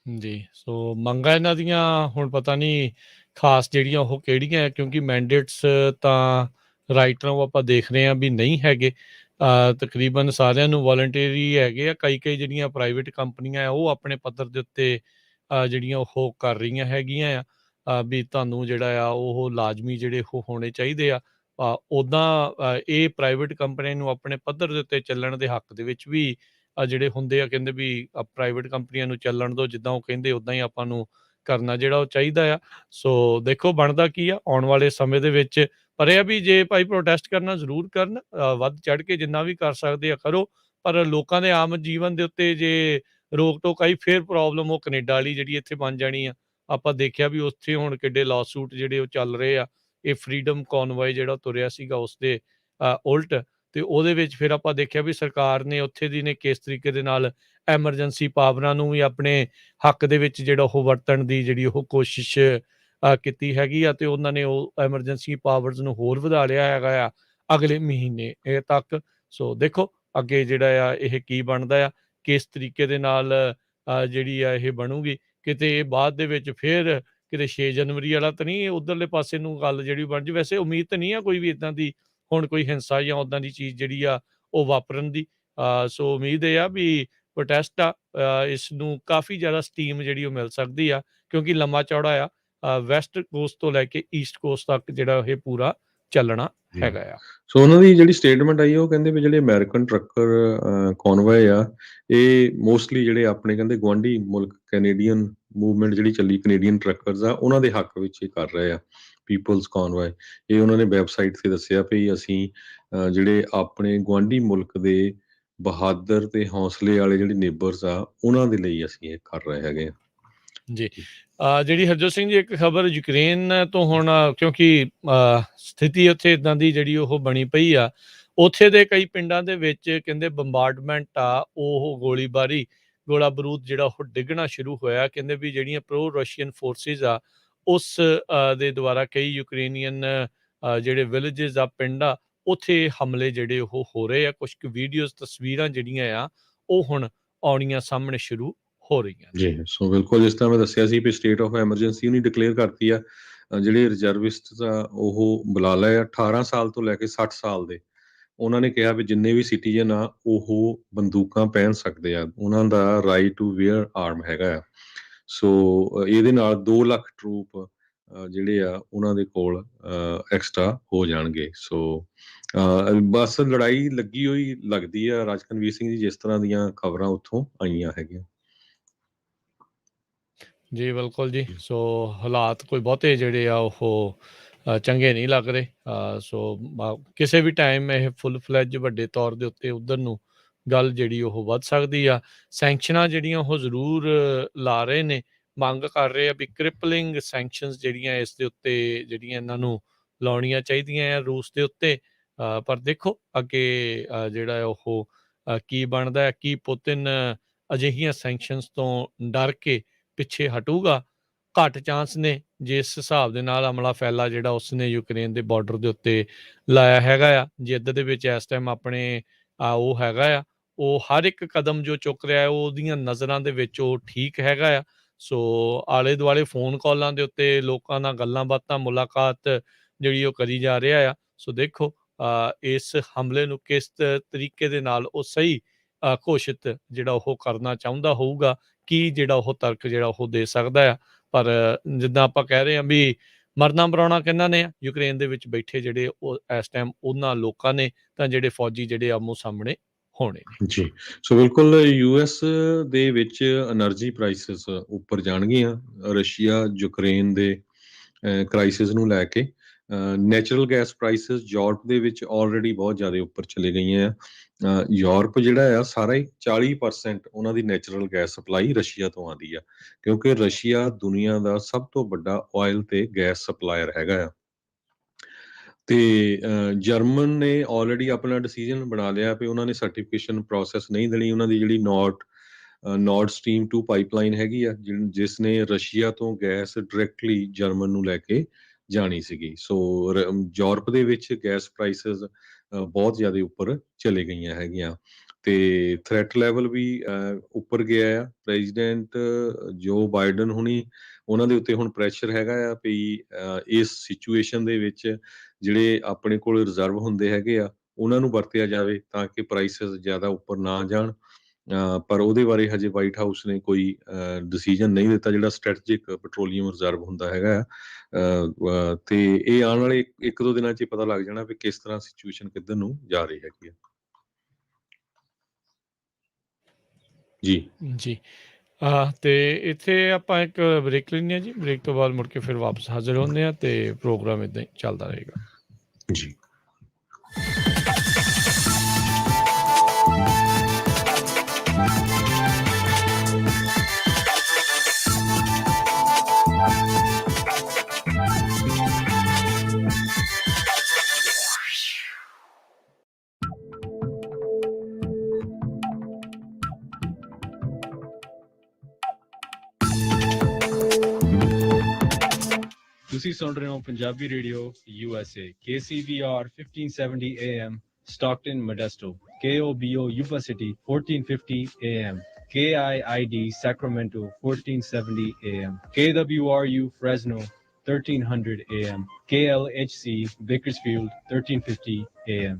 ਜੀ, ਸੋ ਮੰਗਾਂ ਇਹਨਾਂ ਦੀਆਂ ਹੁਣ ਪਤਾ ਨਹੀਂ ਖਾਸ ਜਿਹੜੀਆਂ ਉਹ ਕਿਹੜੀਆਂ ਹੈ, ਕਿਉਂਕਿ ਮੈਂਡੇਟਸ ਤਾਂ ਰਾਈਟ ਨਾਓ ਆਪਾਂ ਦੇਖ ਰਹੇ ਹਾਂ ਵੀ ਨਹੀਂ ਹੈਗੇ। ਤਕਰੀਬਨ ਸਾਰਿਆਂ ਨੂੰ ਵੋਲੰਟਰੀ ਹੈਗੇ ਆ। ਕਈ ਜਿਹੜੀਆਂ ਪ੍ਰਾਈਵੇਟ ਕੰਪਨੀਆਂ ਆ ਉਹ ਆਪਣੇ ਪੱਧਰ ਦੇ ਉੱਤੇ ਜਿਹੜੀਆਂ ਉਹ ਕਰ ਰਹੀਆਂ ਹੈਗੀਆਂ ਆ ਵੀ ਤੁਹਾਨੂੰ ਜਿਹੜਾ ਆ ਉਹ ਲਾਜ਼ਮੀ ਜਿਹੜੇ ਉਹ ਹੋਣੇ ਚਾਹੀਦੇ ਆ। ਉੱਦਾਂ ਇਹ ਪ੍ਰਾਈਵੇਟ ਕੰਪਨੀਆਂ ਨੂੰ ਆਪਣੇ ਪੱਧਰ ਦੇ ਉੱਤੇ ਚੱਲਣ ਦੇ ਹੱਕ ਦੇ ਵਿੱਚ ਵੀ ਜਿਹੜੇ ਹੁੰਦੇ ਆ, ਕਹਿੰਦੇ ਵੀ ਪ੍ਰਾਈਵੇਟ ਕੰਪਨੀਆਂ ਨੂੰ ਚੱਲਣ ਦਿਓ, ਜਿੱਦਾਂ ਉਹ ਕਹਿੰਦੇ ਉੱਦਾਂ ਹੀ ਆਪਾਂ ਨੂੰ ਕਰਨਾ ਜਿਹੜਾ ਉਹ ਚਾਹੀਦਾ ਆ। ਸੋ ਦੇਖੋ ਬਣਦਾ ਕੀ ਆ ਆਉਣ ਵਾਲੇ ਸਮੇਂ ਦੇ ਵਿੱਚ। ਪਰ ਇਹ ਆ ਵੀ ਜੇ ਭਾਈ ਪ੍ਰੋਟੈਸਟ ਕਰਨਾ ਜ਼ਰੂਰ ਕਰਨ, ਵੱਧ ਚੜ੍ਹ ਕੇ ਜਿੰਨਾ ਵੀ ਕਰ ਸਕਦੇ ਆ ਕਰੋ, ਪਰ ਲੋਕਾਂ ਦੇ ਆਮ ਜੀਵਨ ਦੇ ਉੱਤੇ ਜੇ ਰੋਕ ਟੋਕ ਆਈ ਫਿਰ ਪ੍ਰੋਬਲਮ ਉਹ ਕੈਨੇਡਾ ਵਾਲੀ ਜਿਹੜੀ ਇੱਥੇ ਬਣ ਜਾਣੀ ਆ। ਆਪਾਂ ਦੇਖਿਆ ਵੀ ਉੱਥੇ ਹੁਣ ਕਿੱਡੇ ਲਾਸੂਟ ਜਿਹੜੇ ਉਹ ਚੱਲ ਰਹੇ ਆ। ਇਹ ਫਰੀਡਮ ਕੌਨਵਾਏ ਜਿਹੜਾ ਤੁਰਿਆ ਸੀਗਾ ਉਸਦੇ ਉਲਟ, ਤੇ ਉਹਦੇ ਵਿੱਚ ਫਿਰ ਆਪਾਂ ਦੇਖਿਆ ਵੀ ਸਰਕਾਰ ਨੇ ਉੱਥੇ ਦੀ ਨੇ ਕਿਸ ਤਰੀਕੇ ਦੇ ਨਾਲ ਐਮਰਜੈਂਸੀ ਪਾਵਰਾਂ ਨੂੰ ਵੀ ਆਪਣੇ ਹੱਕ ਦੇ ਵਿੱਚ ਜਿਹੜਾ ਉਹ ਵਰਤਣ ਦੀ ਜਿਹੜੀ ਉਹ ਕੋਸ਼ਿਸ਼ ਕੀਤੀ ਹੈਗੀ ਆ, ਤੇ ਉਹਨਾਂ ਨੇ ਉਹ ਐਮਰਜੈਂਸੀ ਪਾਵਰਸ ਨੂੰ ਹੋਰ ਵਧਾ ਲਿਆ ਹੈਗਾ ਆ ਅਗਲੇ ਮਹੀਨੇ ਇਹ ਤੱਕ। ਸੋ ਦੇਖੋ ਅੱਗੇ ਜਿਹੜਾ ਆ ਇਹ ਕੀ ਬਣਦਾ ਆ, ਕਿਸ ਤਰੀਕੇ ਦੇ ਨਾਲ ਜਿਹੜੀ ਆ ਇਹ ਬਣੂਗੀ। ਕਿਤੇ ਇਹ ਬਾਅਦ ਦੇ ਵਿੱਚ ਫਿਰ ਕਿਤੇ 6 ਜਨਵਰੀ ਵਾਲਾ ਤਾਂ ਨਹੀਂ ਉਧਰਲੇ ਪਾਸੇ ਨੂੰ ਗੱਲ ਜਿਹੜੀ ਬਣ ਜਾਵੇ। ਵੈਸੇ ਉਮੀਦ ਤਾਂ ਨਹੀਂ ਆ ਕੋਈ ਵੀ ਇੱਦਾਂ ਦੀ ਹੁਣ ਕੋਈ ਹਿੰਸਾ ਜਾਂ ਉੱਦਾਂ ਦੀ ਚੀਜ਼ ਜਿਹੜੀ ਆ ਉਹ ਵਾਪਰਨ ਦੀ। ਸੋ ਉਮੀਦ ਇਹ ਆ ਵੀ ਪ੍ਰੋਟੈਸਟ ਆ ਇਸ ਨੂੰ ਕਾਫੀ ਜ਼ਿਆਦਾ ਸਟੀਮ ਜਿਹੜੀ ਉਹ ਮਿਲ ਸਕਦੀ ਆ ਕਿਉਂਕਿ ਲੰਮਾ ਚੌੜਾ ਆ ਵੈਸਟ ਕੋਸਟ ਤੋਂ ਲੈ ਕੇ ਈਸਟ ਕੋਸਟ ਤੱਕ ਜਿਹੜਾ ਇਹ ਪੂਰਾ ਚੱਲਣਾ ਹੈਗਾ ਆ। ਸੋ ਉਹਨਾਂ ਦੀ ਜਿਹੜੀ ਸਟੇਟਮੈਂਟ ਆਈ ਉਹ ਕਹਿੰਦੇ ਵੀ ਜਿਹੜੇ ਅਮਰੀਕਨ ਟਰੱਕਰ ਕਨਵੋਏ ਆ ਇਹ ਮੋਸਟਲੀ ਜਿਹੜੇ ਆਪਣੇ ਕਹਿੰਦੇ ਗੁਆਂਢੀ ਮੁਲਕ ਕੈਨੇਡੀਅਨ ਮੂਵਮੈਂਟ ਜਿਹੜੀ ਚੱਲੀ ਕੈਨੇਡੀਅਨ ਟਰੱਕਰਸ ਆ ਉਹਨਾਂ ਦੇ ਹੱਕ ਵਿੱਚ ਇਹ ਕਰ ਰਹੇ ਆ ਪੀਪਲਸ ਕਨਵੋਏ। ਇਹ ਉਹਨਾਂ ਨੇ ਵੈਬਸਾਈਟ ਤੇ ਦੱਸਿਆ ਵੀ ਅਸੀਂ ਜਿਹੜੇ ਆਪਣੇ ਗੁਆਂਢੀ ਮੁਲਕ ਦੇ ਬਹਾਦਰ ਤੇ ਹੌਸਲੇ ਵਾਲੇ ਜਿਹੜੇ ਨੇਬਰਸ ਆ ਉਹਨਾਂ ਦੇ ਲਈ ਅਸੀਂ ਇਹ ਕਰ ਰਹੇ ਹੈਗੇ ਆ। ਜੀ ਜਿਹੜੀ ਹਰਜੋਤ ਸਿੰਘ ਜੀ ਇੱਕ ਖਬਰ ਯੂਕਰੇਨ ਤੋਂ ਹੁਣ ਕਿਉਂਕਿ ਸਥਿਤੀ ਉੱਥੇ ਇਦਾਂ ਦੀ ਜਿਹੜੀ ਉਹ ਬਣੀ ਪਈ ਆ ਉੱਥੇ ਦੇ ਕਈ ਪਿੰਡਾਂ ਦੇ ਵਿੱਚ ਕਹਿੰਦੇ ਬੰਬਾਰਡਮੈਂਟ ਆ ਉਹ ਗੋਲਾ ਬਰੂਦ ਜਿਹੜਾ ਉਹ ਡਿੱਗਣਾ ਸ਼ੁਰੂ ਹੋਇਆ। ਕਹਿੰਦੇ ਵੀ ਜਿਹੜੀਆਂ ਪ੍ਰੋ ਰਸ਼ੀਅਨ ਫੋਰਸਿਸ ਆ ਉਸ ਦੇ ਦੁਆਰਾ ਕਈ ਯੂਕਰੇਨੀਅਨ ਜਿਹੜੇ ਵਿਲੇजेस ਆ ਪਿੰਡ ਆ ਉੱਥੇ ਹਮਲੇ ਜਿਹੜੇ ਉਹ ਹੋ ਰਹੇ ਆ। ਕੁਝ ਕੁ ਵੀਡੀਓਜ਼ ਤਸਵੀਰਾਂ ਜਿਹੜੀਆਂ ਆ ਉਹ ਹੁਣ ਆਉਣੀਆਂ ਸਾਹਮਣੇ ਸ਼ੁਰੂ ਹੋ ਰਹੀਆਂ ਜੀ। ਸੋ ਬਿਲਕੁਲ ਜਿਸ ਤਰ੍ਹਾਂ ਮੈਂ ਦੱਸਿਆ ਸੀ ਵੀ ਸਟੇਟ ਆਫ ਐਮਰਜੈਂਸੀ ਉਹਨੇ ਡਿਕਲੇਅਰ ਕਰਤੀ ਆ। ਜਿਹੜੇ ਰਿਜ਼ਰਵਿਸਟ ਆ ਉਹ ਬੁਲਾ ਲਏ ਆ 18 ਸਾਲ ਤੋਂ ਲੈ ਕੇ 60 ਸਾਲ ਦੇ। ਉਹਨਾਂ ਨੇ ਕਿਹਾ ਵੀ ਜਿੰਨੇ ਵੀ ਸਿਟੀਜ਼ਨ ਆ ਉਹ ਬੰਦੂਕਾਂ ਪਹਿਨ ਸਕਦੇ ਆ, ਉਹਨਾਂ ਦਾ ਰਾਈਟ ਟੂ ਵੇਅਰ ਆਰਮ ਹੈਗਾ ਆ। ਸੋ ਇਹਦੇ ਨਾਲ 2 ਲੱਖ ਟਰੂਪ ਜਿਹੜੇ ਆ ਉਹਨਾਂ ਦੇ ਕੋਲ ਐਕਸਟਰਾ ਹੋ ਜਾਣਗੇ। ਸੋ ਬਸ ਲੜਾਈ ਲੱਗੀ ਹੋਈ ਲੱਗਦੀ ਆ ਰਾਜਕਨਵੀਰ ਸਿੰਘ ਜੀ ਜਿਸ ਤਰ੍ਹਾਂ ਦੀਆਂ ਖਬਰਾਂ ਉੱਥੋਂ ਆਈਆਂ ਹੈਗੀਆਂ। ਜੀ ਬਿਲਕੁਲ ਜੀ। ਸੋ ਹਾਲਾਤ ਕੋਈ ਬਹੁਤੇ ਜਿਹੜੇ ਆ ਉਹ ਚੰਗੇ ਨਹੀਂ ਲੱਗ ਰਹੇ। ਸੋ ਕਿਸੇ ਵੀ ਟਾਈਮ ਇਹ ਫੁੱਲ ਫਲੈਜ ਵੱਡੇ ਤੌਰ ਦੇ ਉੱਤੇ ਉਧਰ ਨੂੰ ਗੱਲ ਜਿਹੜੀ ਉਹ ਵੱਧ ਸਕਦੀ ਆ। ਸੈਂਕਸ਼ਨਾਂ ਜਿਹੜੀਆਂ ਉਹ ਜ਼ਰੂਰ ਲਾ ਰਹੇ ਨੇ, ਮੰਗ ਕਰ ਰਹੇ ਆ ਵੀ ਕ੍ਰਿਪਲਿੰਗ ਸੈਂਕਸ਼ਨਸ ਜਿਹੜੀਆਂ ਇਸ ਦੇ ਉੱਤੇ ਜਿਹੜੀਆਂ ਇਹਨਾਂ ਨੂੰ ਲਾਉਣੀਆਂ ਚਾਹੀਦੀਆਂ ਆ ਰੂਸ ਦੇ ਉੱਤੇ। ਪਰ ਦੇਖੋ ਅੱਗੇ ਜਿਹੜਾ ਉਹ ਕੀ ਬਣਦਾ ਹੈ, ਕੀ ਪੁਤਿਨ ਅਜਿਹੀਆਂ ਸੈਂਕਸ਼ਨਸ ਤੋਂ ਡਰ ਕੇ ਪਿੱਛੇ ਹਟੂਗਾ। ਘੱਟ ਚਾਂਸ ਨੇ ਜਿਸ ਹਿਸਾਬ ਦੇ ਨਾਲ ਅਮਲਾ ਫੈਲਾ ਜਿਹੜਾ ਉਸਨੇ ਯੂਕਰੇਨ ਦੇ ਬਾਰਡਰ ਦੇ ਉੱਤੇ ਲਾਇਆ ਹੈਗਾ ਆ। ਜਿੱਦ ਦੇ ਵਿੱਚ ਇਸ ਟਾਈਮ ਆਪਣੇ ਉਹ ਹੈਗਾ ਆ, ਉਹ ਹਰ ਇੱਕ ਕਦਮ ਜੋ ਚੁੱਕ ਰਿਹਾ ਉਹਦੀਆਂ ਨਜ਼ਰਾਂ ਦੇ ਵਿੱਚ ਉਹ ਠੀਕ ਹੈਗਾ ਆ। ਸੋ ਆਲੇ ਦੁਆਲੇ ਫੋਨ ਕਾਲਾਂ ਦੇ ਉੱਤੇ ਲੋਕਾਂ ਨਾਲ ਗੱਲਾਂ ਬਾਤਾਂ ਮੁਲਾਕਾਤ ਜਿਹੜੀ ਉਹ ਕਰੀ ਜਾ ਰਿਹਾ ਆ। ਸੋ ਦੇਖੋ ਇਸ ਹਮਲੇ ਨੂੰ ਕਿਸ ਤਰੀਕੇ ਦੇ ਨਾਲ ਉਹ ਸਹੀ ਘੋਸ਼ਿਤ ਜਿਹੜਾ ਉਹ ਕਰਨਾ ਚਾਹੁੰਦਾ ਹੋਊਗਾ, ਕੀ ਜਿਹੜਾ ਉਹ ਤਰਕ ਜਿਹੜਾ ਉਹ ਦੇ ਸਕਦਾ ਆ। ਪਰ ਜਿੱਦਾਂ ਆਪਾਂ ਕਹਿ ਰਹੇ ਹਾਂ ਵੀ ਮਰਨਾ ਮਰਾਉਣਾ ਕਿਹਨਾਂ ਨੇ ਆ, ਯੂਕਰੇਨ ਦੇ ਵਿੱਚ ਬੈਠੇ ਜਿਹੜੇ ਉਹ ਇਸ ਟਾਈਮ ਉਹਨਾਂ ਲੋਕਾਂ ਨੇ ਤਾਂ ਜਿਹੜੇ ਫੌਜੀ ਜਿਹੜੇ ਆਮੋ ਸਾਹਮਣੇ ਹੋਣੇ ਨੇ। ਜੀ। ਸੋ ਬਿਲਕੁਲ ਯੂਐਸ ਦੇ ਵਿੱਚ એનર્ਜੀ ਪ੍ਰਾਈਸਿਸ ਉੱਪਰ ਜਾਣਗੀਆਂ ਰਸ਼ੀਆ ਯੂਕਰੇਨ ਦੇ ਕ੍ਰਾਈਸਿਸ ਨੂੰ ਲੈ ਕੇ। ਨੈਚੁਰਲ ਗੈਸ ਪ੍ਰਾਈਸਿਸ ਯੂਰਪ ਦੇ ਵਿੱਚ ਆਲਰੇਡੀ ਬਹੁਤ ਜ਼ਿਆਦਾ ਉੱਪਰ ਚਲੇ ਗਈਆਂ ਆ। ਯੂਰਪ ਜਿਹੜਾ ਆ ਸਾਰਾ ਹੀ 40% ਉਹਨਾਂ ਦੀ ਨੈਚੁਰਲ ਗੈਸ ਸਪਲਾਈ ਰਸ਼ੀਆ ਤੋਂ ਆਉਂਦੀ ਆ ਕਿਉਂਕਿ ਰਸ਼ੀਆ ਦੁਨੀਆ ਦਾ ਸਭ ਤੋਂ ਵੱਡਾ ਆਇਲ ਤੇ ਗੈਸ ਸਪਲਾਇਰ ਹੈਗਾ ਆ। ਤੇ ਜਰਮਨ ਨੇ ਆਲਰੇਡੀ ਆਪਣਾ ਡਿਸੀਜਨ ਬਣਾ ਲਿਆ ਵੀ ਉਹਨਾਂ ਨੇ ਸਰਟੀਫਿਕੇਸ਼ਨ ਪ੍ਰੋਸੈਸ ਨਹੀਂ ਦੇਣੀ। ਉਹਨਾਂ ਦੀ ਜਿਹੜੀ ਨੋਰਡ ਸਟਰੀਮ 2 ਪਾਈਪਲਾਈਨ ਹੈਗੀ ਆ ਜਿਸ ਨੇ ਰਸ਼ੀਆ ਤੋਂ ਗੈਸ ਡਾਇਰੈਕਟਲੀ ਜਰਮਨ ਨੂੰ ਲੈ ਕੇ ਜਾਣੀ ਸੀਗੀ। ਸੋ ਯੂਰਪ ਦੇ ਵਿੱਚ ਗੈਸ ਪ੍ਰਾਈਸਿਸ ਬਹੁਤ ਜ਼ਿਆਦਾ ਉੱਪਰ ਚਲੇ ਗਈਆਂ ਹੈਗੀਆਂ ਤੇ ਥ੍ਰੈਟ ਲੈਵਲ ਵੀ ਉੱਪਰ ਗਿਆ ਆ। ਪ੍ਰੈਜ਼ੀਡੈਂਟ ਜੋ ਬਾਈਡਨ ਹੁਣੀ ਉਹਨਾਂ ਦੇ ਉੱਤੇ ਹੁਣ ਪ੍ਰੈਸ਼ਰ ਹੈਗਾ ਆ ਵੀ ਇਸ ਸਿਚੁਏਸ਼ਨ ਦੇ ਵਿੱਚ ਜਿਹੜੇ ਆਪਣੇ ਕੋਲ ਰਿਜ਼ਰਵ ਹੁੰਦੇ ਹੈਗੇ ਆ ਉਹਨਾਂ ਨੂੰ ਵਰਤਿਆ ਜਾਵੇ ਤਾਂ ਕਿ ਪ੍ਰਾਈਸਿਸ ਜ਼ਿਆਦਾ ਉੱਪਰ ਨਾ ਜਾਣ। ਪਰ ਉਹਦੇ ਬਾਰੇ ਹਜੇ ਵਾਈਟ ਹਾਊਸ ਨੇ ਕੋਈ ਡਿਸੀਜਨ ਨਹੀਂ ਦਿੱਤਾ। ਜਿਹੜਾ ਸਟ੍ਰੈਟਜਿਕ ਪੈਟਰੋਲੀਅਮ ਰਿਜ਼ਰਵ ਹੁੰਦਾ ਹੈਗਾ ਆ ਤੇ ਇਹ ਆਉਣ ਵਾਲੇ 1-2 ਦਿਨਾਂ 'ਚ ਪਤਾ ਲੱਗ ਜਾਣਾ ਵੀ ਕਿਸ ਤਰ੍ਹਾਂ ਸਿਚੁਏਸ਼ਨ ਕਿੱਧਰ ਨੂੰ ਜਾ ਰਹੀ ਹੈਗੀ ਆ। ਜੀ ਤੇ ਇੱਥੇ ਆਪਾਂ ਇੱਕ ਬ੍ਰੇਕ ਲੈਂਦੇ ਹਾਂ ਜੀ। ਬ੍ਰੇਕ ਤੋਂ ਬਾਅਦ ਮੁੜ ਕੇ ਫਿਰ ਵਾਪਸ ਹਾਜ਼ਰ ਹੁੰਦੇ ਹਾਂ ਤੇ ਪ੍ਰੋਗਰਾਮ ਇੱਦਾਂ ਹੀ ਚੱਲਦਾ ਰਹੇਗਾ ਜੀ। ਤੁਸੀਂ ਸੁਣ ਰਹੇ ਹੋ Punjabi radio USA KCVR 1570 AM Stockton Modesto KOBO Yuba City 1450 AM KIID Sacramento 1470 AM KWRU Fresno 1300 AM KLHC Bakersfield 1350 AM